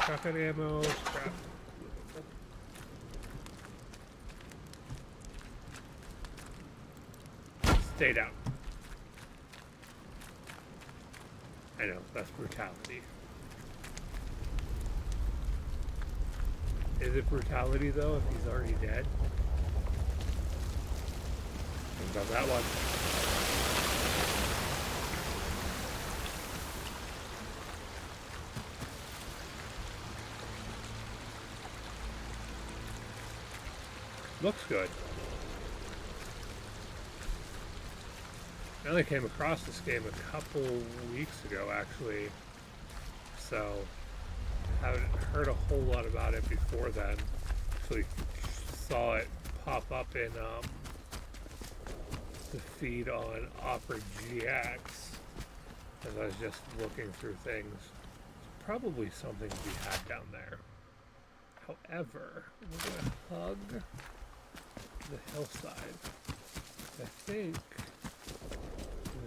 Shotgun ammo, scrap. Stay down. I know, that's brutality. Is it brutality, though, if he's already dead? Think about that one. Looks good. I only came across this game a couple weeks ago, actually. So haven't heard a whole lot about it before then. Actually saw it pop up in the feed on Opera GX as I was just looking through things. There's probably something to be had down there. However, we're gonna hug the hillside. I think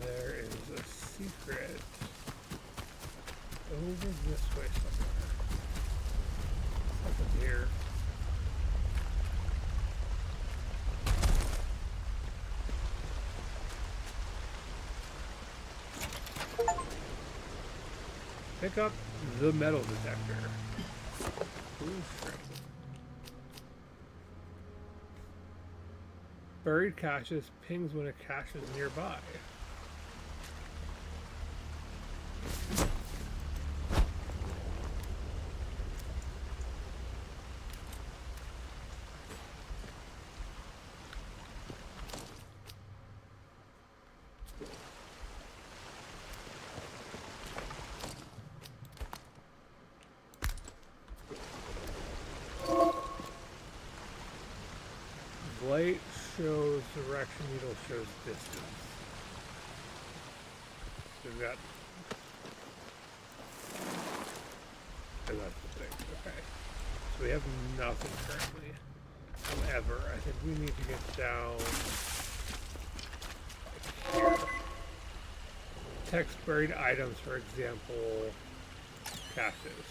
there is a secret over this way somewhere. Something here. Pick up the metal detector. Blue string. Buried caches pings when a cache is nearby. Light shows direction, needle shows distance. So we've got... Oh, that's the thing. Okay. So we have nothing currently. However, I think we need to get down here. Text buried items, for example, caches.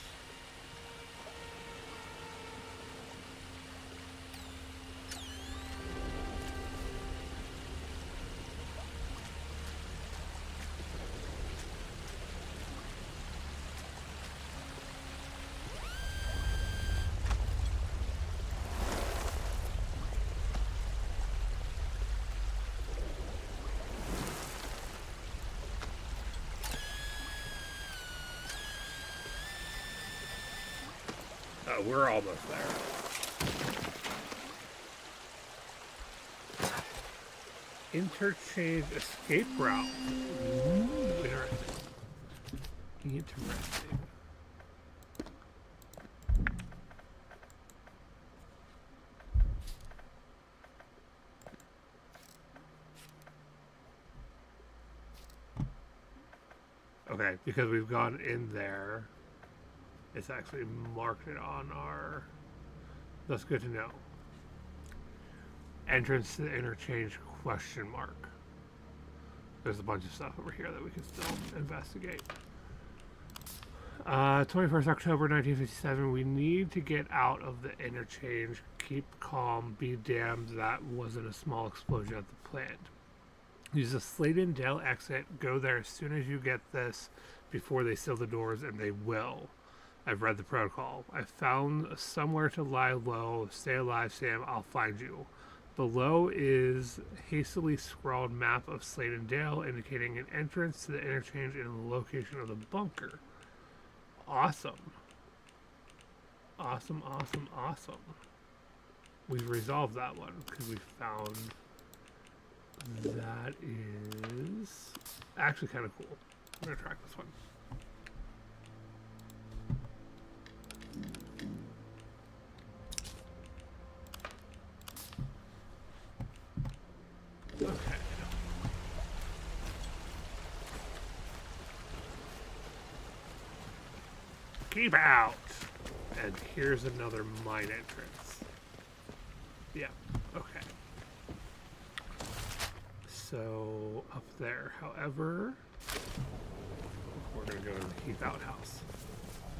We're almost there. Interchange escape route. Ooh, interesting. Interesting. Okay, because we've gone in there. It's actually marked it on our... That's good to know. Entrance to the interchange question mark. There's a bunch of stuff over here that we can still investigate. 21st October 1957. We need to get out of the interchange. Keep calm. Be damned that wasn't a small explosion at the plant. Use the Sladen Dale exit. Go there as soon as you get this before they seal the doors, and they will. I've read the protocol. I found somewhere to lie low. Stay alive, Sam. I'll find you. Below is hastily scrawled map of Sladen Dale indicating an entrance to the interchange and the location of the bunker. Awesome. Awesome, awesome, awesome. We've resolved that one because we found that is actually kind of cool. I'm going to track this one. Okay. Keep out! And here's another mine entrance. Yeah, okay. So, up there. However, we're going to go to the Heath Outhouse,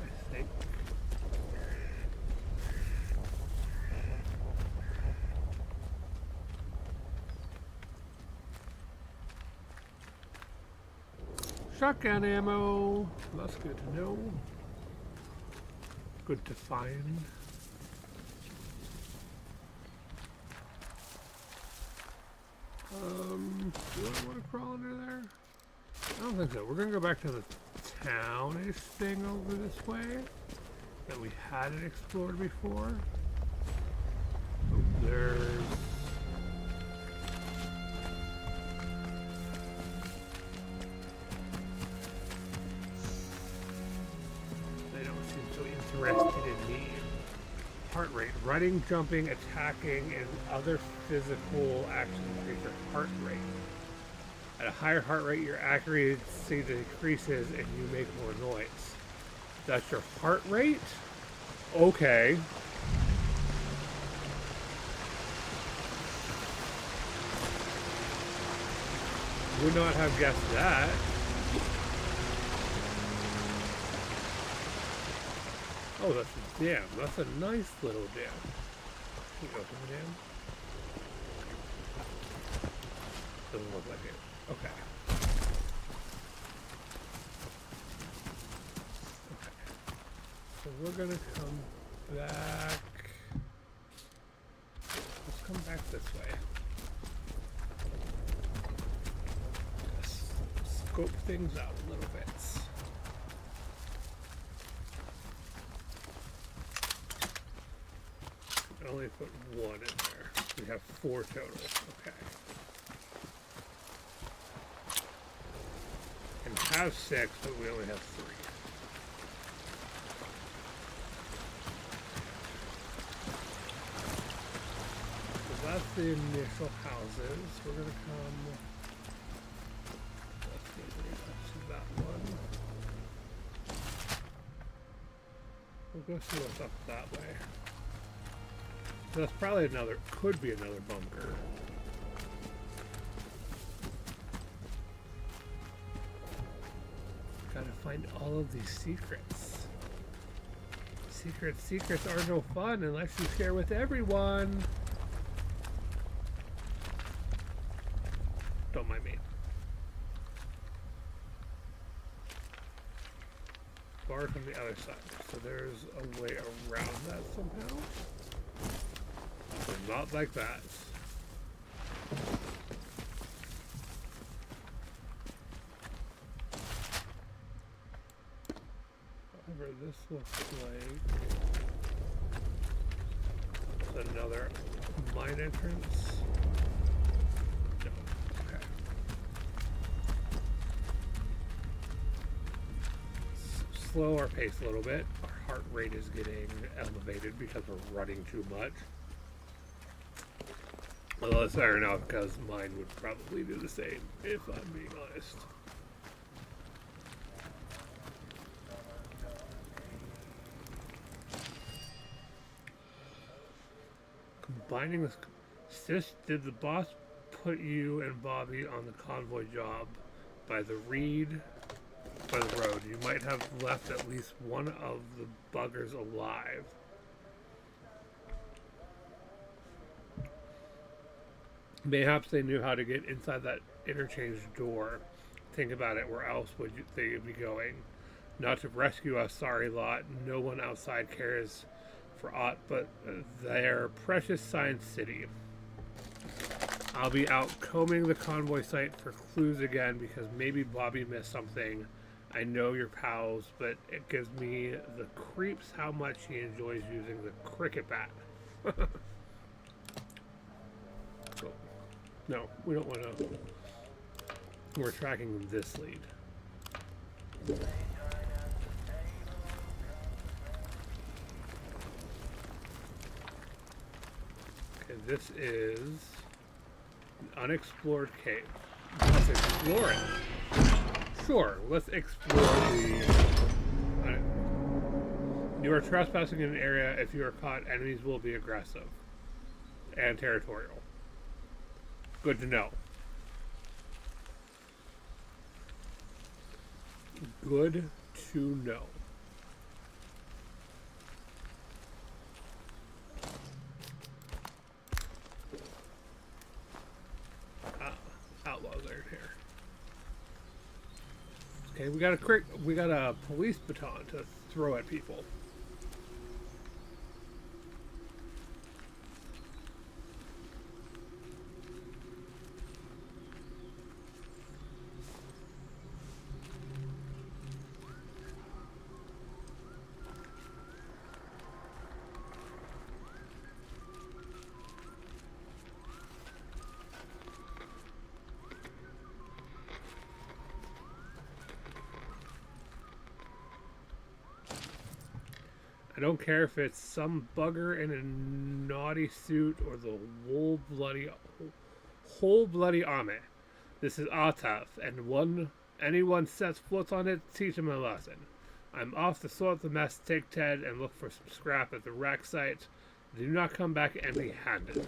I think. Shotgun ammo. That's good to know. Good to find. Do I want to crawl under there? I don't think so. We're gonna go back to the townish thing over this way that we hadn't explored before. Oh, there's interested in me. Heart rate. Running, jumping, attacking, and other physical actions increase your heart rate. At a higher heart rate, your accuracy decreases and you make more noise. That's your heart rate? Okay. Would not have guessed that. Oh, that's a dam. That's a nice little dam. Can you open the dam? Doesn't look like it. Okay. Okay. So we're gonna come back. Let's come back this way. Let's scope things out a little bit. I only put one in there. We have 4 total. Okay. And have 6, but we only have 3. So that's the initial houses. We're gonna come. Let's see that one. We'll go see what's up that way. So that's probably another, could be another bunker. Gotta find all of these secrets. Secrets are no fun unless you share with everyone. Don't mind me. Bar from the other side. So there's a way around that somehow. Not like that. However, this looks like another mine entrance. No. Okay. Slow our pace a little bit. Our heart rate is getting elevated because we're running too much. Although it's fair enough, because mine would probably do the same, if I'm being honest. Combining this... Sis, did the boss put you and Bobby on the convoy job by the read left by the road. You might have left at least one of the buggers alive. Mayhaps they knew how to get inside that interchange door. Think about it, where else would they be going? Not to rescue a sorry lot. No one outside cares for aught but their precious science city. I'll be out combing the convoy site for clues again because maybe Bobby missed something. I know you're pals, but it gives me the creeps how much he enjoys using the cricket bat. Oh, no, we don't want to. We're tracking this lead. Okay, this is an unexplored cave. Let's explore it. Sure, let's explore the... You are trespassing in an area. If you are caught, enemies will be aggressive and territorial. Good to know. Good to know. Outlaws are here. Okay, we got a police baton to throw at people. I don't care if it's some bugger in a naughty suit or the whole bloody army. This is Ataf, and anyone sets foot on it, teach him a lesson. I'm off to sort the mess, take Ted, and look for some scrap at the wreck site. Do not come back empty-handed.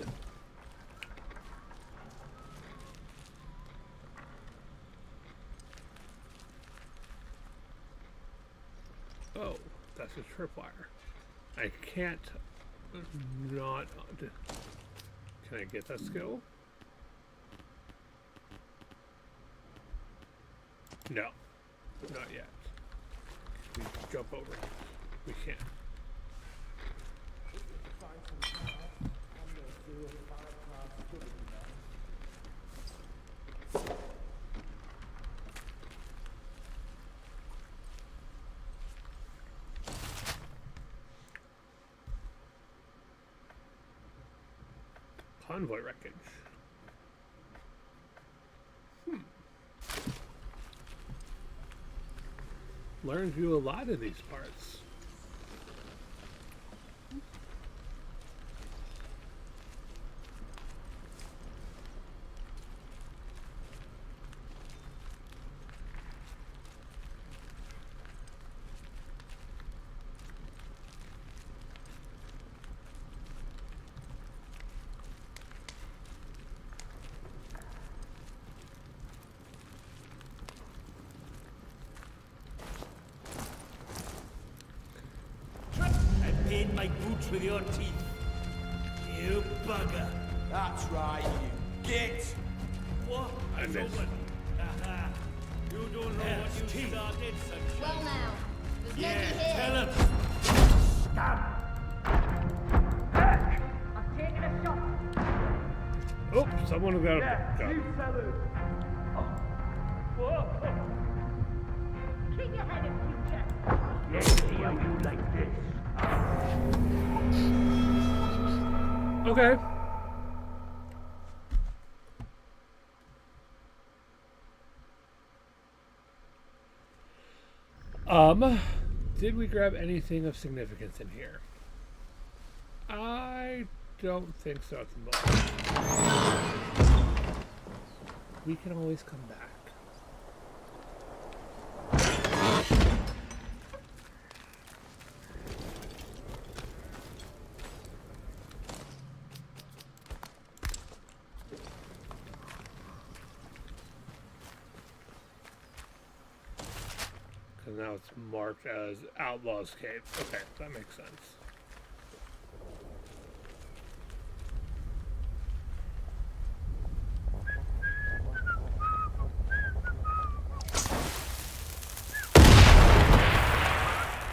Oh, that's a tripwire. I can't not... Can I get that skill? No. Not yet. We jump over it. We can't. Convoy wreckage. Learns you a lot of these parts. My boots with your teeth. You bugger. That's right, you git. What? I missed. Aha. You don't know what you started, sunshine. Well now, there's nobody here. Tell him. I've taken a shot. Oh, someone got a gun. You fellas. Whoa. Keep your head in future. Let's see how you like this. Okay. Did we grab anything of significance in here? I don't think so at the moment. We can always come back. now it's marked as Outlaw's Cave. Okay, that makes sense.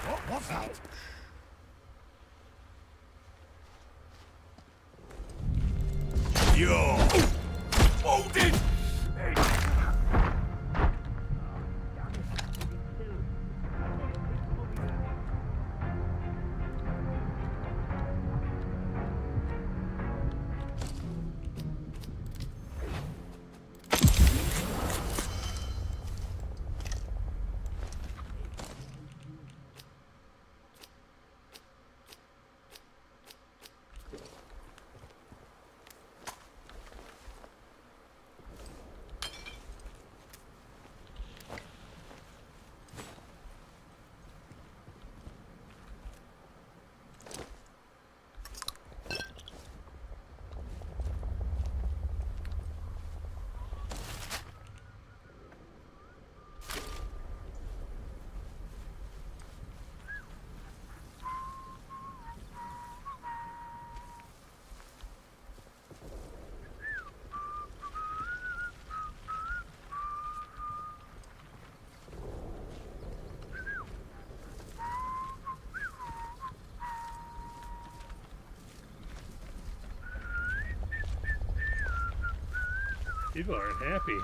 What was that? You're wounded! People aren't happy.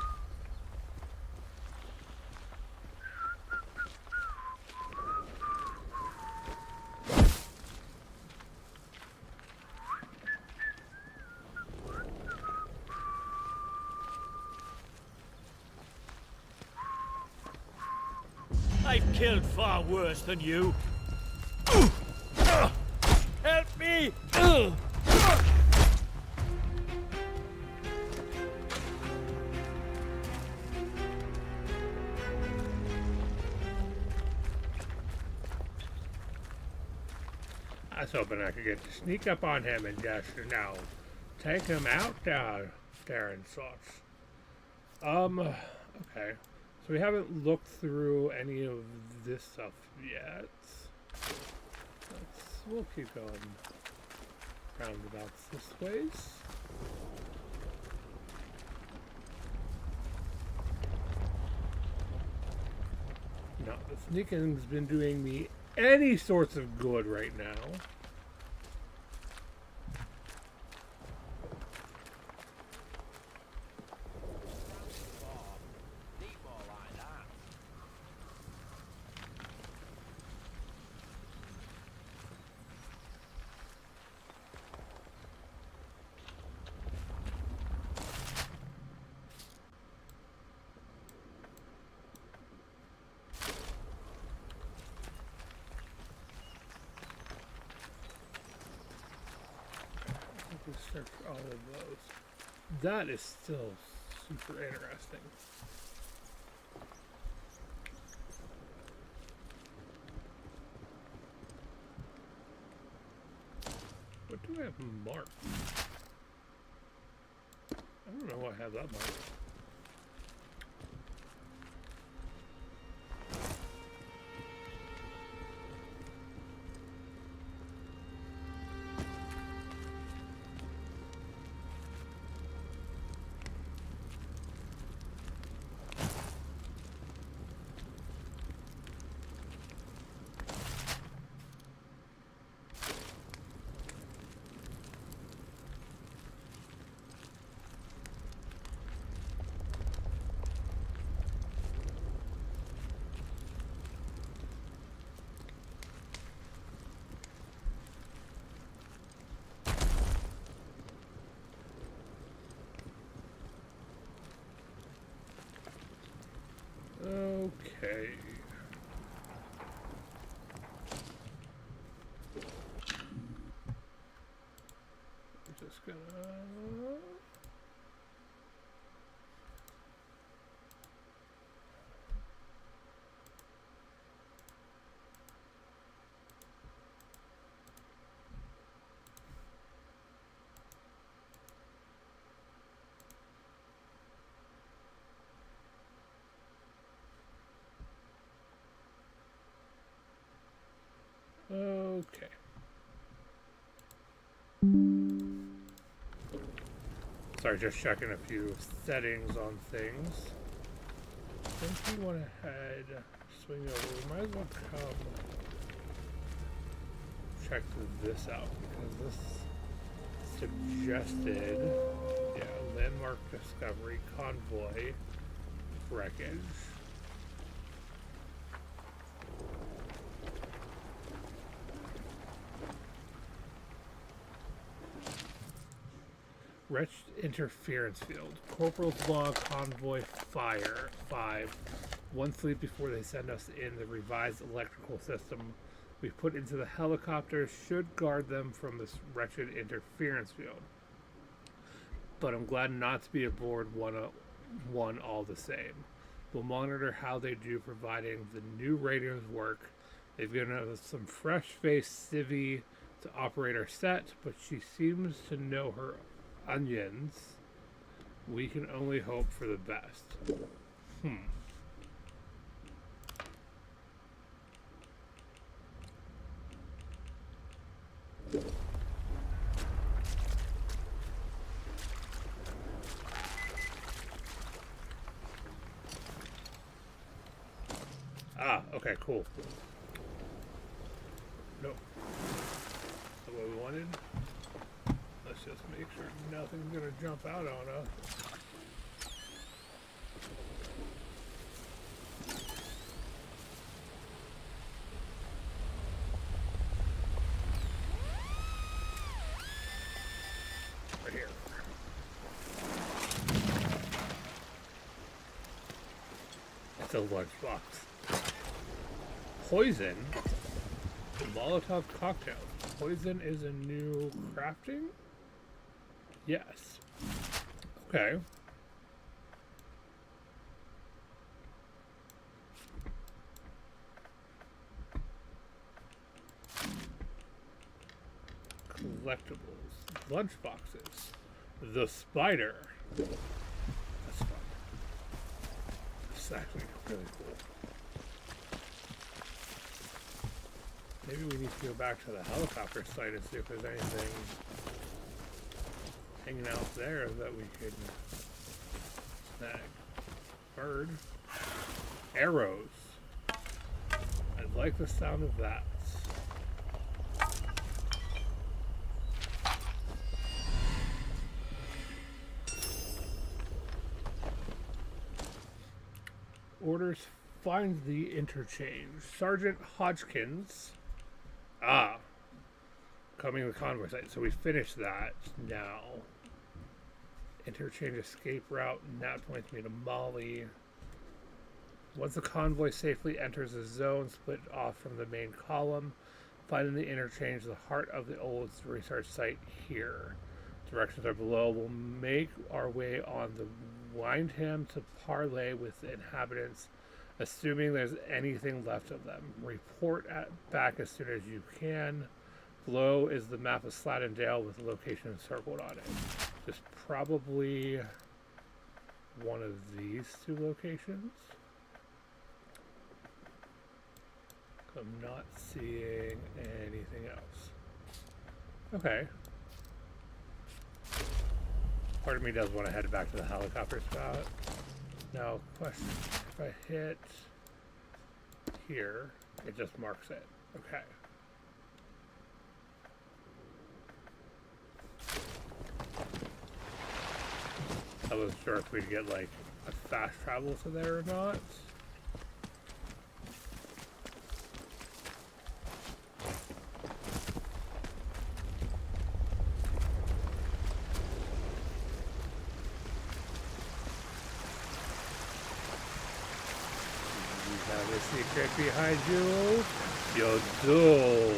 I've killed far worse than you. Help me! I was hoping I could get to sneak up on him and just, take him out there and such. Okay. So we haven't looked through any of this stuff yet. We'll keep going roundabouts this ways. No, the sneaking's been doing me any sorts of good right now. Search all of those. That is still super interesting. What do I have marked? I don't know why I have that marked. Okay. I'm just gonna... Sorry, just checking a few settings on things. Since we went ahead, swing over, we might as well come check this out, because this suggested, yeah, landmark discovery, convoy, wreckage. Wretched interference field. Corporal's log, convoy, fire, 5. One sleep before they send us in. The revised electrical system we put into the helicopter should guard them from this wretched interference field. But I'm glad not to be aboard one all the same. We'll monitor how they do, providing the new radios work. They've given us some fresh-faced civvy to operate our set, but she seems to know her onions. We can only hope for the best. Okay, cool. Nope. That's what we wanted. Let's just make sure nothing's gonna jump out on us. Right here. It's a lunchbox. Poison? Molotov cocktail. Poison is a new crafting? Yes. Okay. Collectibles. Lunchboxes. The spider. That's fun. This is actually really cool. Maybe we need to go back to the helicopter site and see if there's anything hanging out there that we could snag. Bird. Arrows. I like the sound of that. Orders finds the interchange. Sergeant Hodgkins. Coming to the convoy site. So we finished that now. Interchange escape route. And that points me to Molly. Once the convoy safely enters the zone, split off from the main column, finding the interchange, the heart of the old research site here. Directions are below. We'll make our way on the Windham to parley with the inhabitants, assuming there's anything left of them. Report back as soon as you can. Below is the map of Slattendale with the location circled on it. Just probably one of these two locations. I'm not seeing anything else. Okay. Part of me does want to head back to the helicopter spot. Now, question. If I hit here, it just marks it. Okay. I wasn't sure if we'd get like a fast travel to there or not. You have a secret behind you. You do.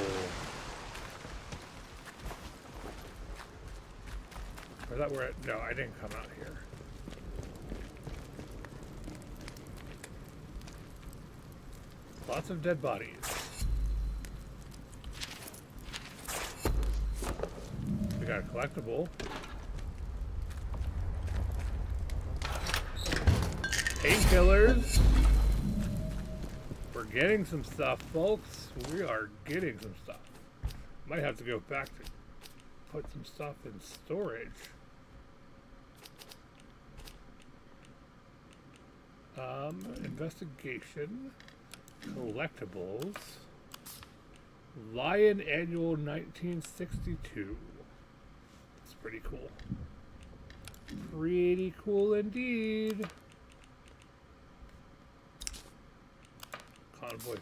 Is that where it? No, I didn't come out here. Lots of dead bodies. We got a collectible. Painkillers. We're getting some stuff, folks. We are getting some stuff. Might have to go back to put some stuff in storage. Investigation, collectibles, Lion Annual 1962. That's pretty cool. Pretty cool indeed. Convoy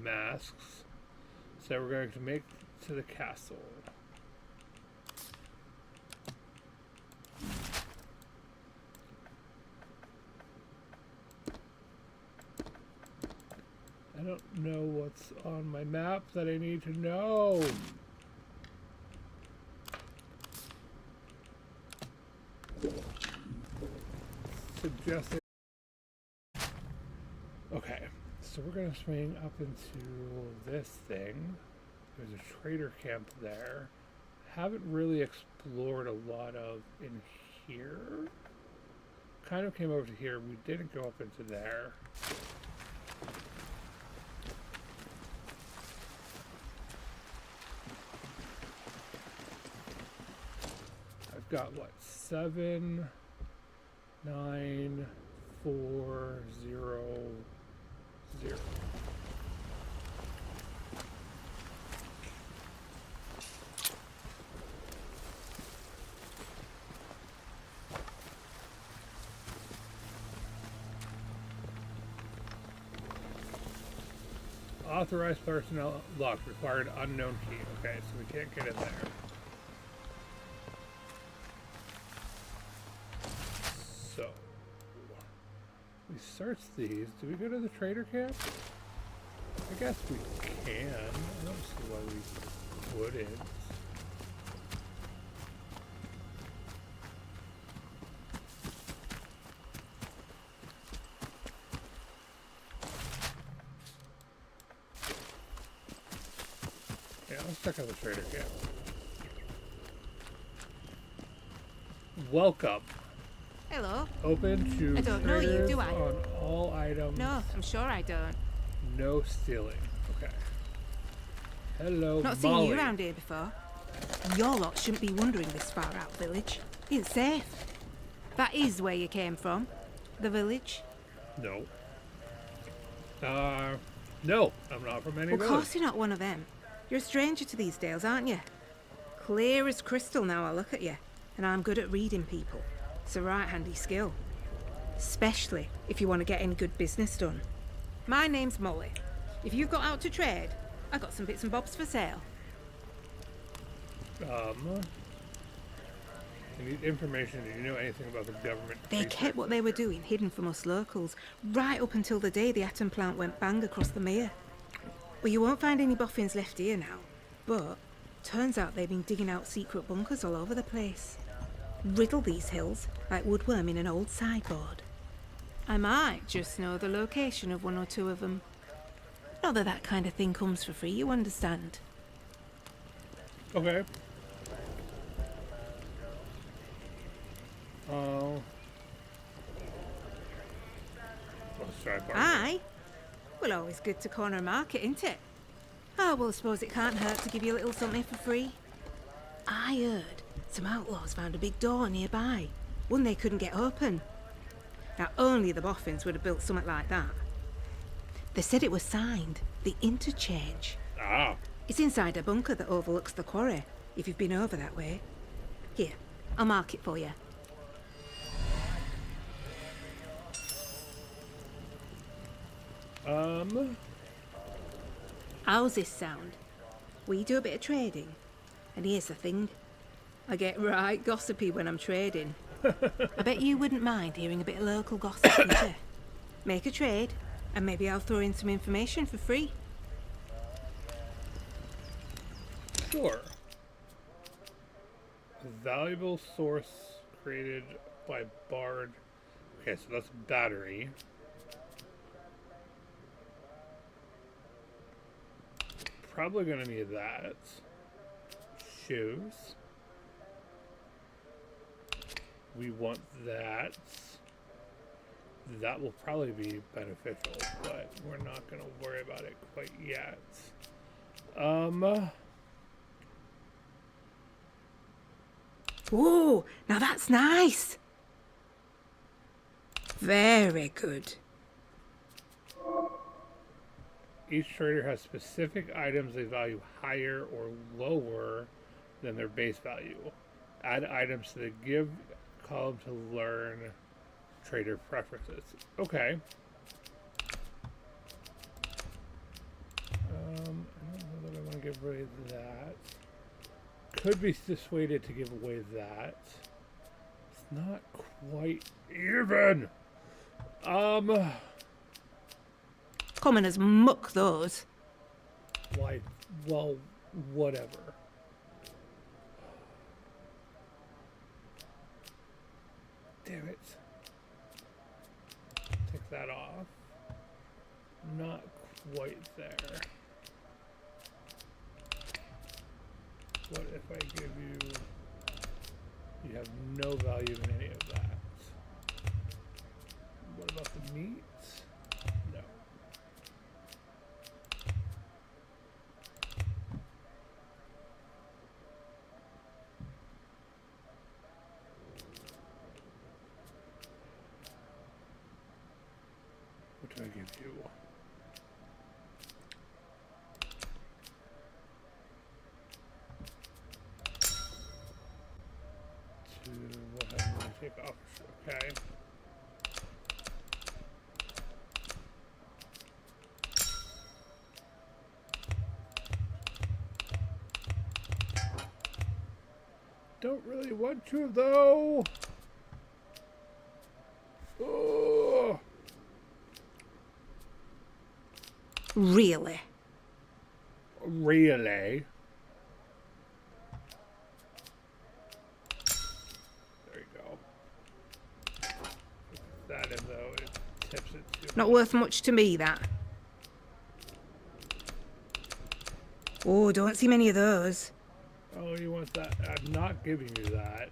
masks. So we're going to make to the castle. I don't know what's on my map that I need to know. Suggested. Okay, so we're gonna swing up into this thing. There's a trader camp there. Haven't really explored a lot of in here. Kind of came over to here. We didn't go up into there. I've got what? 7, 9, 4, 0, 0. Authorized personnel locked. Required unknown key. Okay, so we can't get in there. So we search these. Do we go to the trader camp? I guess we can. I don't see why we wouldn't. Let's check out the trader camp. Welcome. Hello. Open to I don't know you, do I? On all items. No, I'm sure I don't. No stealing. Okay. Hello, Not Molly. seen you around here before. Your lot shouldn't be wandering this far out village. It's safe. That is where you came from. The village. No. No, I'm not from any Of village. course you're not one of them. You're a stranger to these dales, aren't you? Clear as crystal now I look at you. And I'm good at reading people. It's a right handy skill. Especially if you want to get any good business done. My name's Molly. If you've got out to trade, I got some bits and bobs for sale. I need information. Do you know anything about the government? They kept what they were doing hidden from us locals, right up until the day the atom plant went bang across the mere. Well, you won't find any boffins left here now, but turns out they've been digging out secret bunkers all over the place. Riddle these hills like woodworm in an old sideboard. I might just know the location of one or two of them. Not that that kind of thing comes for free, you understand. Okay. Oh. Let's try barter. Aye. Well, always good to corner a market, isn't it? Oh, well, I suppose it can't hurt to give you a little something for free. I heard some outlaws found a big door nearby, one they couldn't get open. Now, only the boffins would have built something like that. They said it was signed, the interchange. Ah. It's inside a bunker that overlooks the quarry, if you've been over that way. Here, I'll mark it for you. How's this sound? We do a bit of trading. And here's the thing. I get right gossipy when I'm trading. I bet you wouldn't mind hearing a bit of local gossip, would you? Make a trade, and maybe I'll throw in some information for free. Sure. A valuable source created by Bard. Okay, so that's battery. Probably gonna need that. Shoes. We want that. That will probably be beneficial, but we're not gonna worry about it quite yet. Whoa, now that's nice. Very good. Each trader has specific items they value higher or lower than their base value. Add items to the give column to learn trader preferences. Okay. I don't know that I want to give away that. Could be dissuaded to give away that. It's not quite even. Common as muck, those. Why? Well, whatever. Damn it. Take that off. Not quite there. What if I give you... You have no value in any of that. What about the meat? No. What do I give you? We'll have to take off. Okay. Don't really want to though. Oh. Really? Really? There you go. Put that in though, it tips it too. Not worth much to me, that. Oh, don't see many of those. Oh, you want that? I'm not giving you that.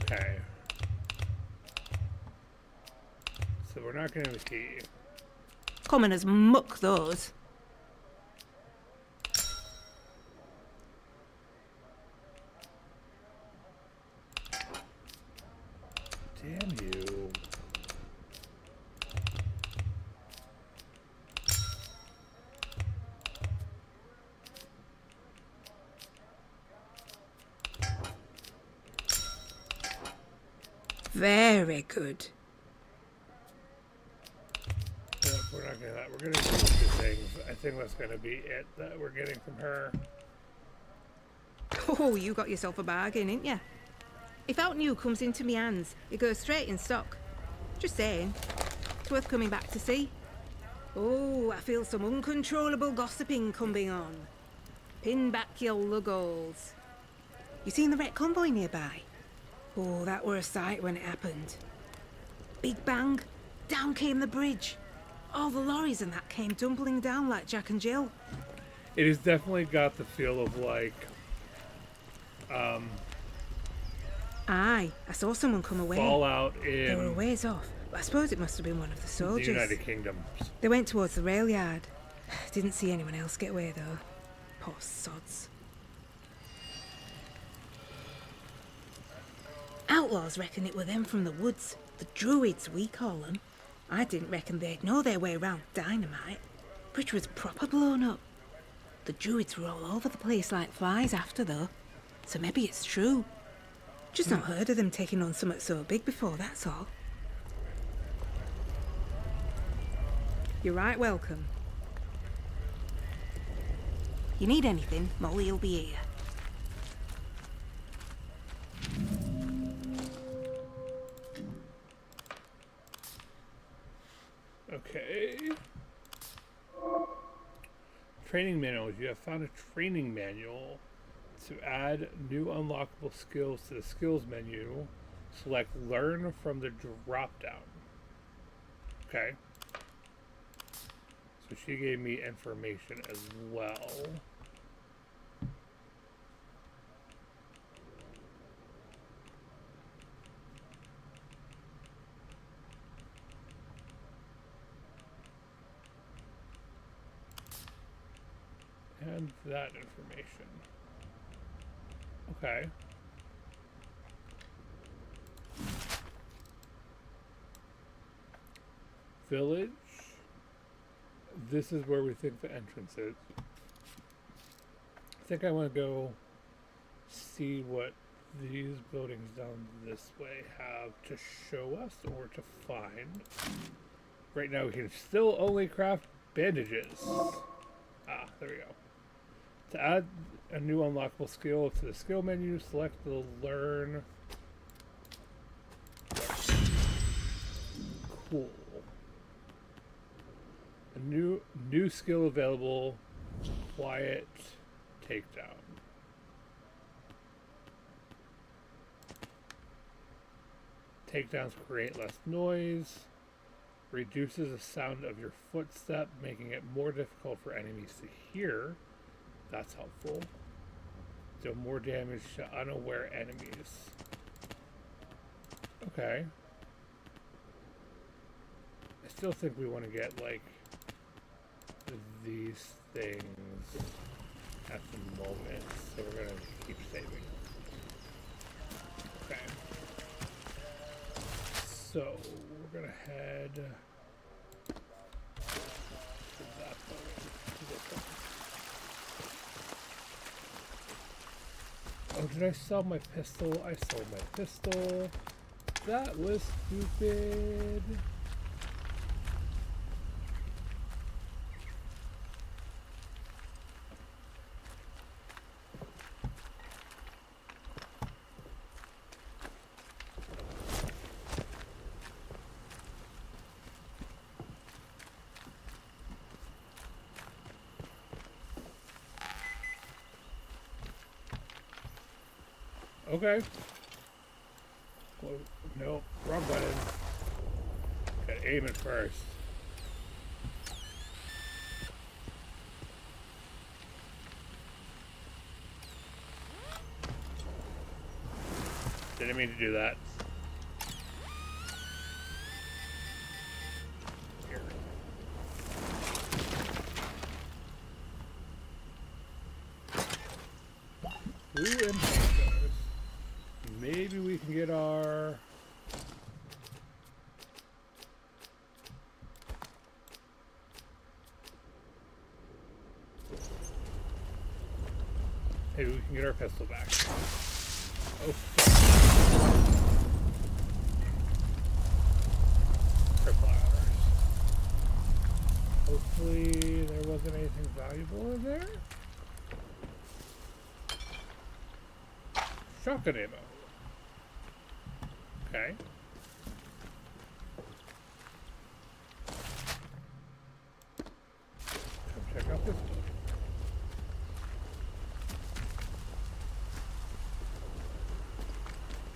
Okay. So we're not getting the key. Common as muck, those. Damn you. Very good. Yep, we're not getting that. We're getting these two things. I think that's going to be it that we're getting from her. Oh, you got yourself a bargain, ain't ya? If out new comes into me hands, it goes straight in stock. Just saying. It's worth coming back to see. Oh, I feel some uncontrollable gossiping coming on. Pin back your luggles. You seen the wreck convoy nearby? Oh, that were a sight when it happened. Big bang, down came the bridge. All the lorries and that came tumbling down like Jack and Jill. It has definitely got the feel of like, Aye, I saw someone come away. Fallout in... They were a ways off, but I suppose it must have been one of the soldiers. The United Kingdom. They went towards the rail yard. Didn't see anyone else get away though. Poor sods. Outlaws reckon it were them from the woods. The druids, we call them. I didn't reckon they'd know their way around dynamite. Bridge was proper blown up. The druids were all over the place like flies after though. So maybe it's true. Just not heard of them taking on something so big before, that's all. You're right welcome. You need anything, Molly'll be here. Okay. Training manuals. You have found a training manual. To add new unlockable skills to the skills menu, select Learn from the drop-down. Okay. So she gave me information as well. And that information. Okay. Village. this is where we think the entrance is. I think I want to go see what these buildings down this way have to show us or to find. Right now we can still only craft bandages. Ah, there we go. To add a new unlockable skill to the skill menu, select the learn. Cool. A new skill available, quiet takedown. Takedowns create less noise, reduces the sound of your footstep, making it more difficult for enemies to hear. That's helpful. Deal more damage to unaware enemies. Okay. I still think we want to get, like, these things at the moment, so we're going to keep saving. Okay. So, we're going to head to that building. Oh, did I sell my pistol? I sold my pistol. That was stupid. Okay. Well, nope, wrong button. Gotta aim it first. Didn't mean to do that. Here. Blue imposters. Maybe we can get our... Maybe we can get our pistol back. Oh, triple hours. Hopefully there wasn't anything valuable in there. Shotgun ammo. Okay. Come check out this one.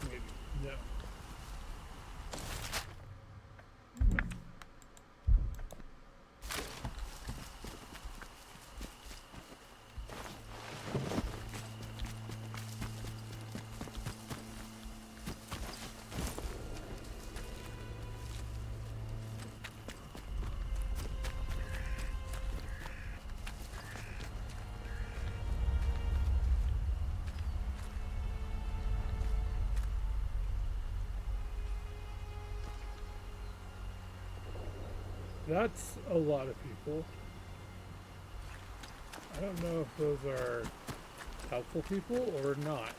Maybe. No. That's a lot of people. I don't know if those are helpful people or not.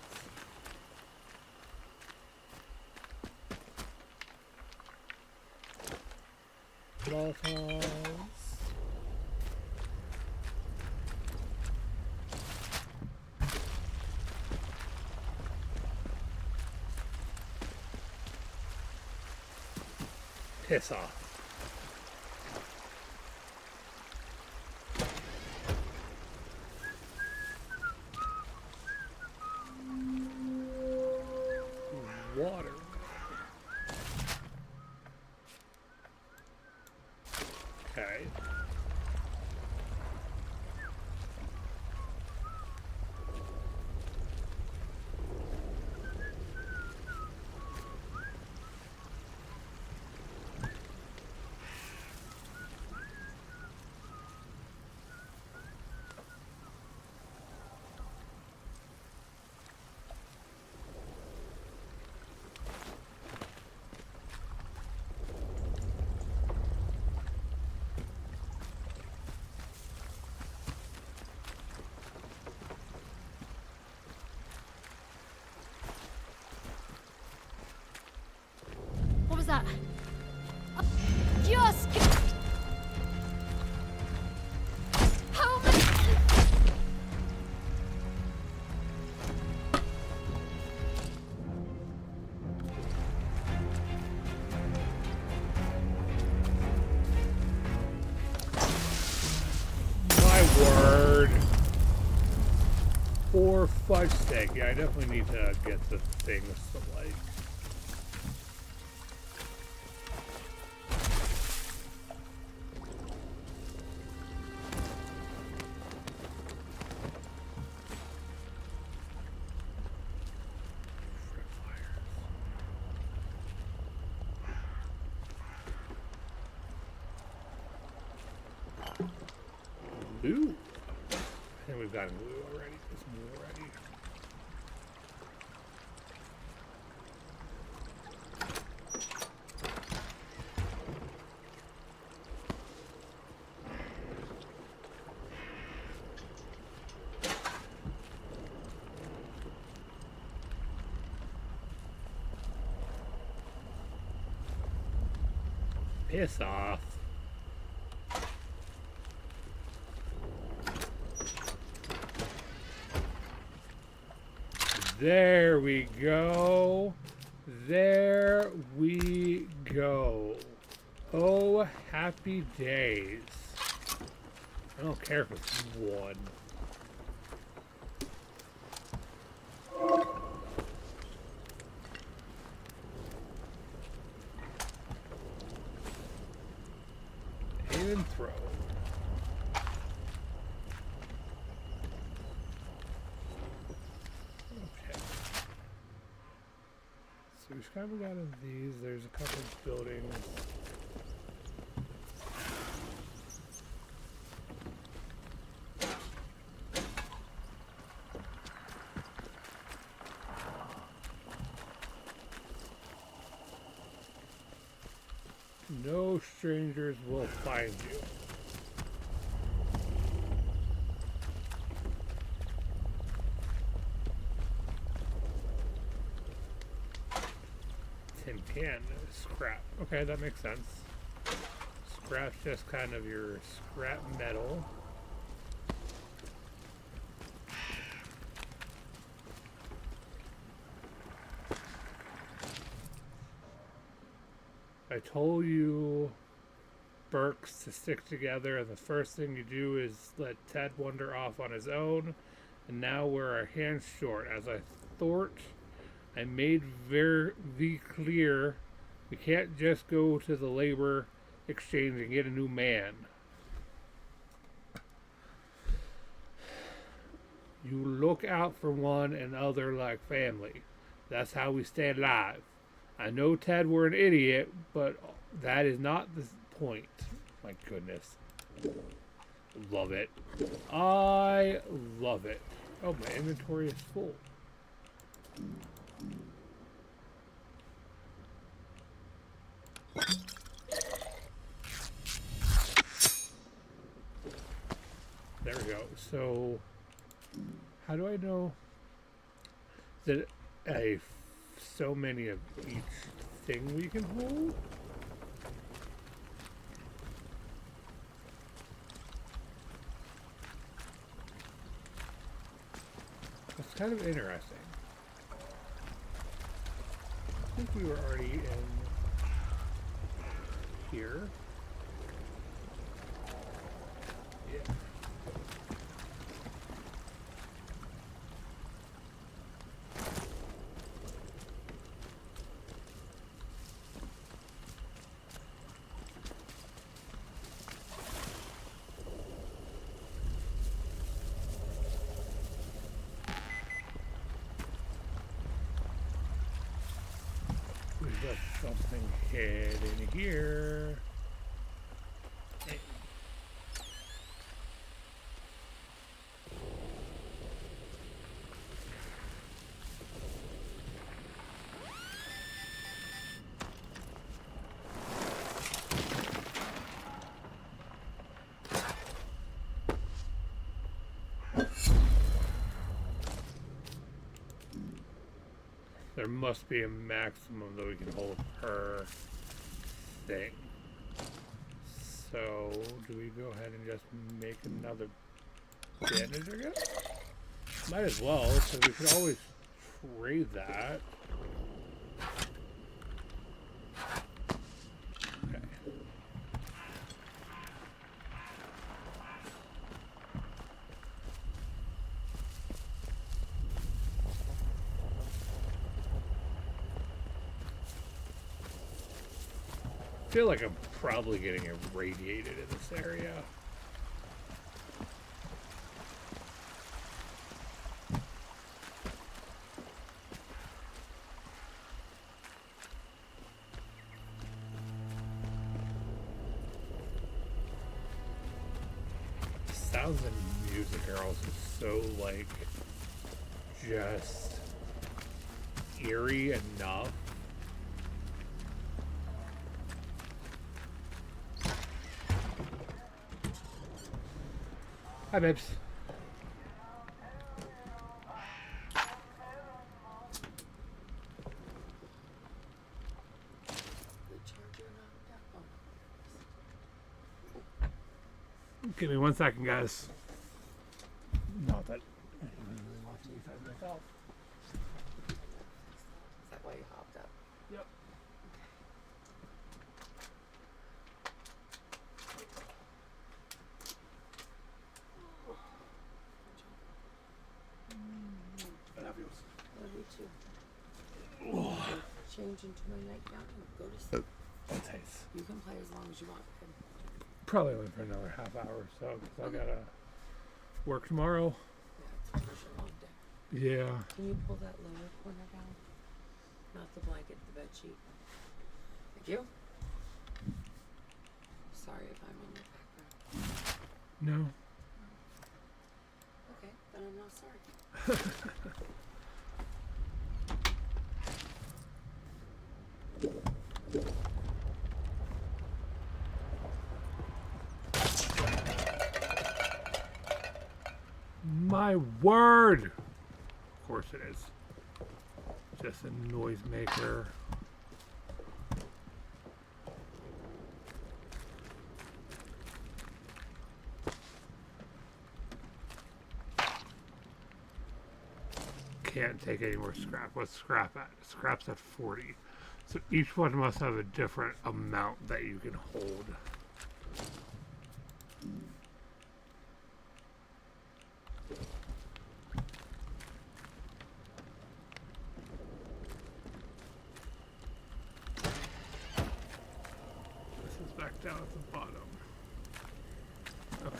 Molotovs. Piss off. Water. Okay. was that? Just... How many... Word. For fudge sake. Yeah, I definitely need to get the things to like. Glue. I think we've got glue already. There's glue already. Piss off. There we go. There we go. Oh, happy days. I don't care if it's one. Aim and throw. So we've kind of got of these. There's a couple of buildings. No strangers will find you. Tin can, scrap. Okay, that makes sense. Scrap's just kind of your scrap metal. I told you Burks to stick together, and the first thing you do is let Ted wander off on his own, and now we're a hand short. As I thought, I made very clear we can't just go to the labor exchange and get a new man. You look out for one another like family. That's how we stay alive. I know, Ted, we're an idiot, but that is not the point. My goodness. Love it. I love it. Oh, my inventory is full. There we go. So, how do I know that so many of each thing we can hold? That's kind of interesting. I think we were already in here. Yeah. We've got something hid in here. There must be a maximum that we can hold per thing. So, do we go ahead and just make another bandage, I guess? Might as well, because we could always trade that. Okay. I feel like I'm probably getting irradiated in this area. Sounds and music are also so, like, just eerie enough. Hi, babes. Give me 1 second, guys. Not that I really want to besides myself. Is that why you hopped up? Yep. I love you. Love you too. Change into my nightgown and go to sleep. That's nice. You can play as long as you want. Probably only for another half hour or so, because I gotta work tomorrow. Yeah, it's a long day. Yeah. Can you pull that lower corner down? Not the blanket, the bed sheet. Thank you. Sorry if I'm in the background. No. Okay, then I'm not sorry. My word! Of course it is. Just a noisemaker. Can't take any more scrap. What's scrap at? Scrap's at 40. So each one must have a different amount that you can hold. Back down at the bottom. Okay.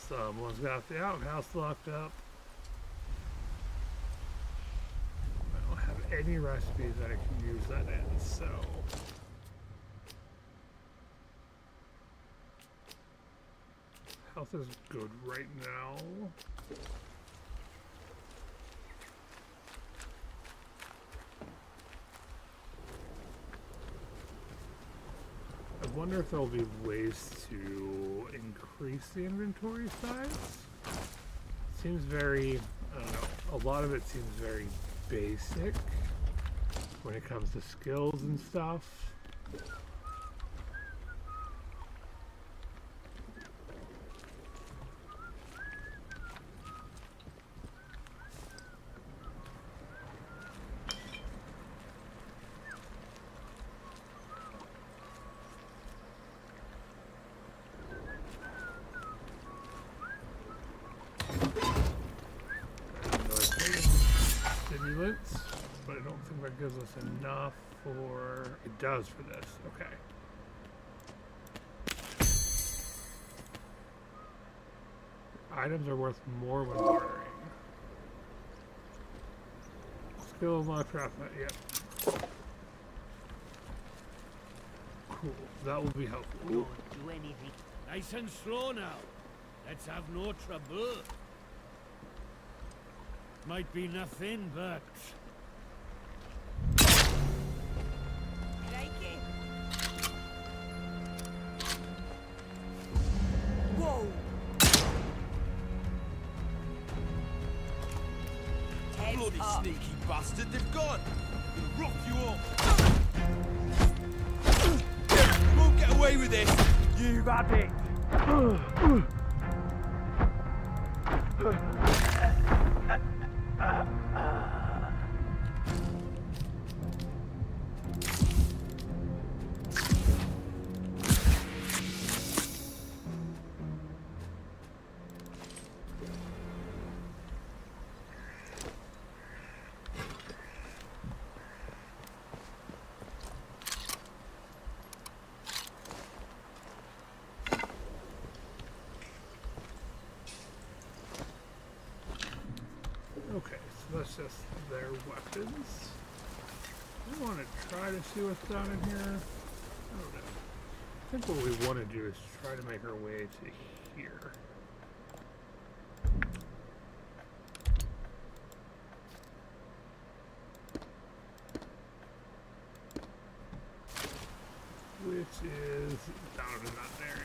Someone's got the outhouse locked up. I don't have any recipes that I can use that in, so... Health is good right now. wonder if there'll be ways to increase the inventory size. Seems very, I don't know, a lot of it seems very basic when it comes to skills and stuff. But I don't think that gives us enough for... It does for this, okay. Items are worth more when bartering. Skill of my craftsman, yep. Cool, that will be helpful. Don't do anything. Nice and slow now. Let's have no trouble. Might be nothing, but... Whoa! Bloody sneaky bastard, they've gone! They'll rock you up! You won't get away with this! You've had it! Okay, so that's just their weapons. I want to try to see what's down in here. I don't know. I think what we want to do is try to make our way to here. Which is down in that area.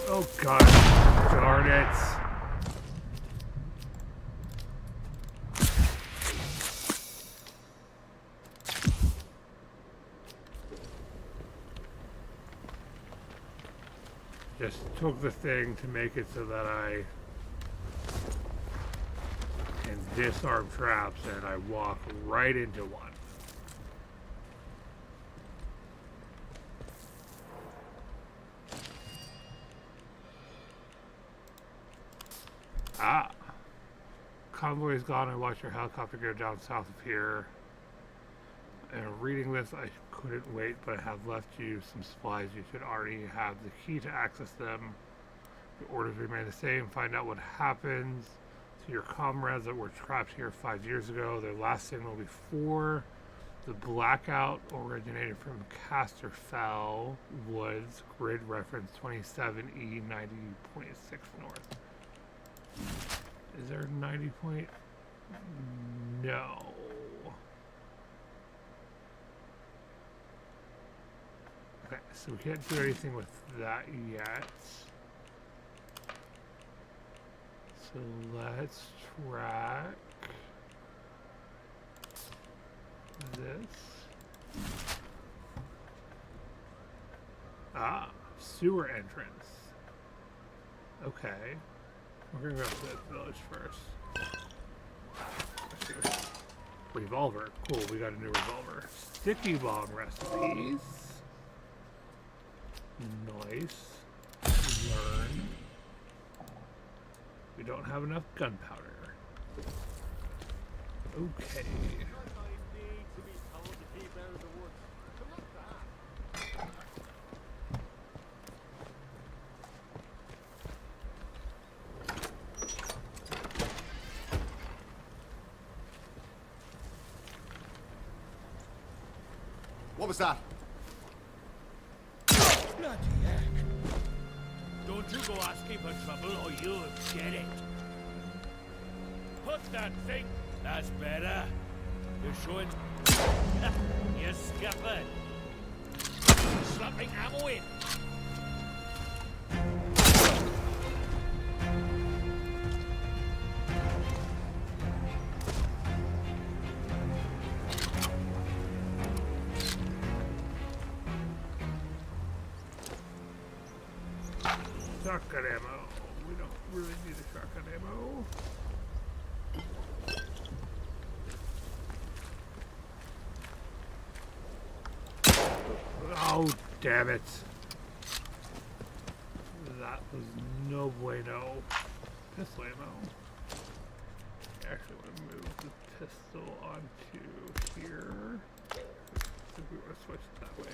Oh god, darn it. Just took the thing to make it so that I can disarm traps and I walk right into one. Ah. Convoy is gone. I watched your helicopter go down south of here. And reading this, I couldn't wait, but I have left you some supplies. You should already have the key to access them. Your orders remain the same. Find out what happens to your comrades that were trapped here 5 years ago. Their last signal before the blackout originated from Casterfell Woods. Grid reference 27E 90.6 north. Is there 90 point? No. Okay, so we can't do anything with that yet. So let's track this. Ah, sewer entrance. Okay. We're gonna go to the village first. Revolver. Cool, we got a new revolver. Sticky bomb recipes. Nice. Learn. We don't have enough gunpowder. Okay. What was that? Bloody heck. Don't you go asking for trouble or you'll get it. Put that thing. That's better. You're showing... You're scuppered. Slapping ammo in. Shotgun ammo. We don't really need a shotgun ammo. Oh, damn it. That was no bueno. Pistol ammo. Actually, want to move the pistol onto here. I think we want to switch it that way.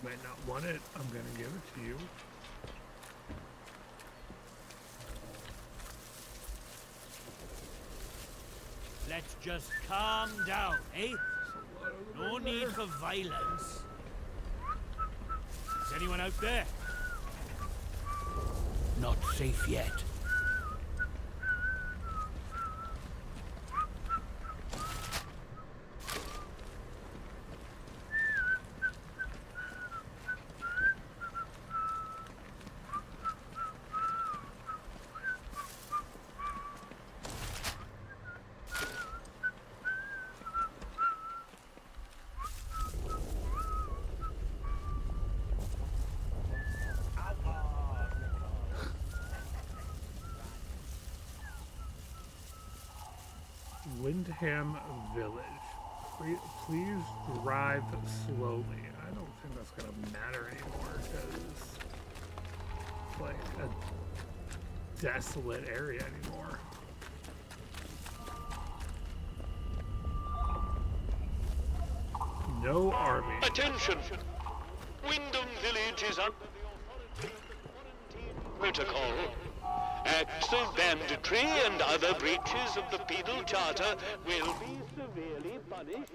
Might not want it. I'm gonna give it to you. Let's just calm down, eh? No need for violence. Is anyone out there? Not safe yet. Windham Village. Please drive slowly. I don't think that's gonna matter anymore because it's like a desolate area anymore. No army. Attention! Windham Village is under the authority of the quarantine protocol. Acts of banditry and other breaches of the penal charter will be severely punished.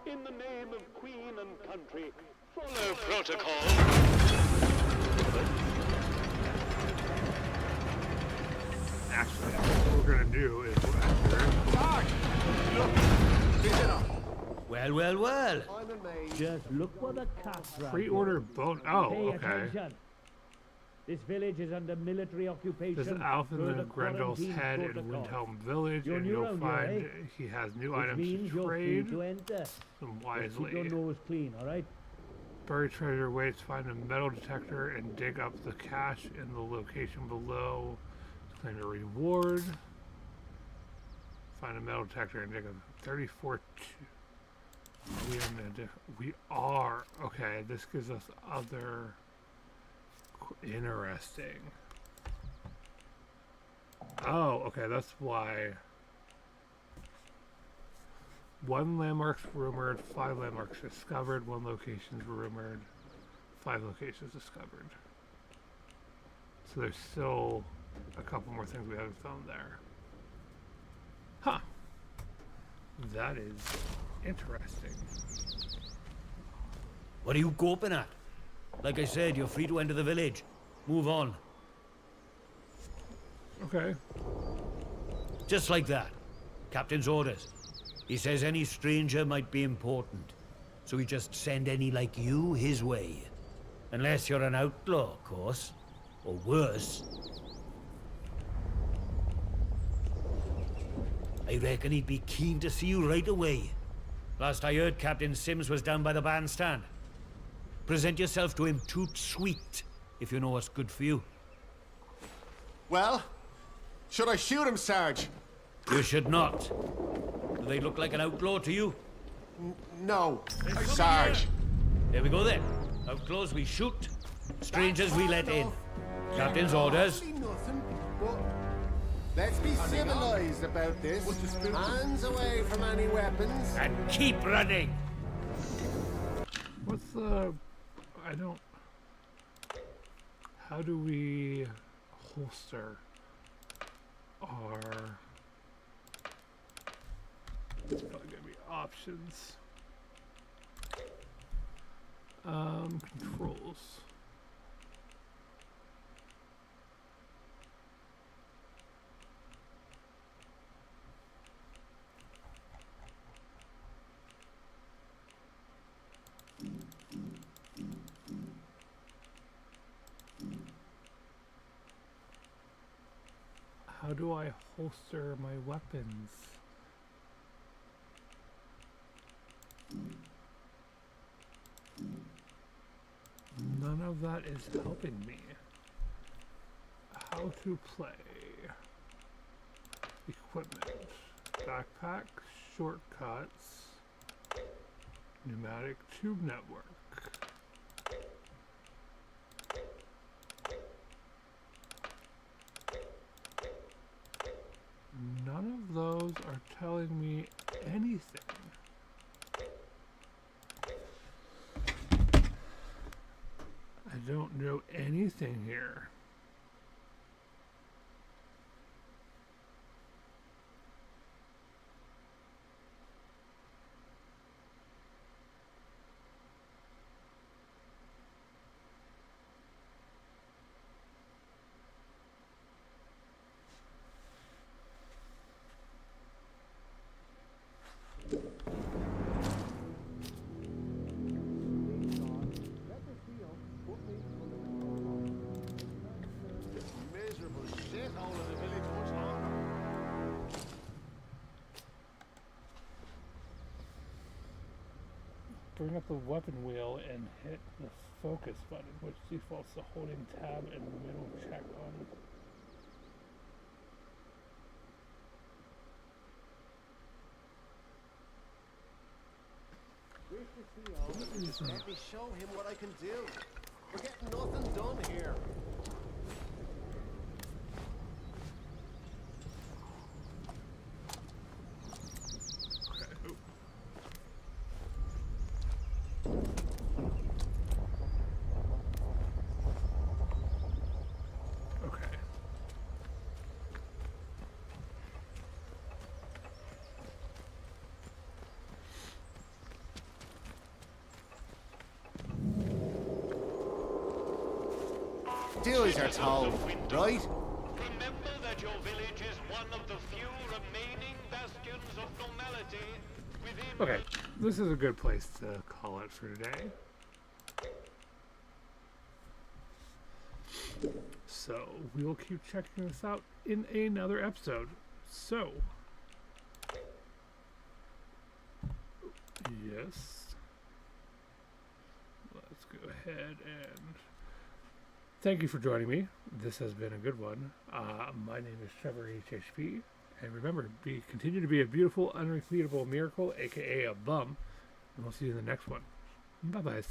In the name of Queen and country, follow protocol. Actually, what we're gonna do is Well. Just look for the cats. Pre-order bone. Oh, Pay okay. attention. This village is under military occupation. This is Alvin through the Grendel's quarantine head in protocol. Windhelm Village, You're and new you'll around here, find eh? he has new Which items means to you're trade free to enter. them Just wisely. keep your nose clean, all right? Buried treasure waits, find a metal detector and dig up the cache in the location below. Claim a reward. Find a metal detector and dig up 34. Are we in a different? We are. Okay, this gives us other. Interesting. Oh, okay, that's why. 1 landmark's rumored, 5 landmarks discovered, 1 location's rumored, 5 locations discovered. So there's still a couple more things we haven't found there. Huh. That is interesting. What are you gawping at? Like I said, you're free to enter the village. Move on. Okay. Just like that. Captain's orders. He says any stranger might be important. So we just send any like you his way. Unless you're an outlaw, of course. Or worse. I reckon he'd be keen to see you right away. Last I heard, Captain Sims was down by the bandstand. Present yourself to him toot sweet, if you know what's good for you. Well, should I shoot him, Sarge? You should not. Do they look like an outlaw to you? No, Sarge. There we go then. Outlaws we shoot, strangers we let in. Captain's orders. Nothing, but let's be civilized about this. Hands away from any weapons. And keep running. What's the... I don't... How do we holster our... It's probably gonna be options. Controls. How do I holster my weapons? None of that is helping me. How to play. Equipment. Backpack. Shortcuts. Pneumatic tube network. None of those are telling me anything. I don't know anything here. Bring up the weapon wheel and hit the focus button, which defaults to holding tab and middle check on. Let me show him what I can do. We're getting nothing done here. Do as you're told, right? Remember that your village is one of the few remaining bastions of normality within... Okay, this is a good place to call it for today. So, we'll keep checking this out in another episode. So, yes, let's go ahead and thank you for joining me. This has been a good one. My name is Trevor HHP, and remember, continue to be a beautiful, unrepeatable miracle, aka a bum, and we'll see you in the next one. Bye-bye.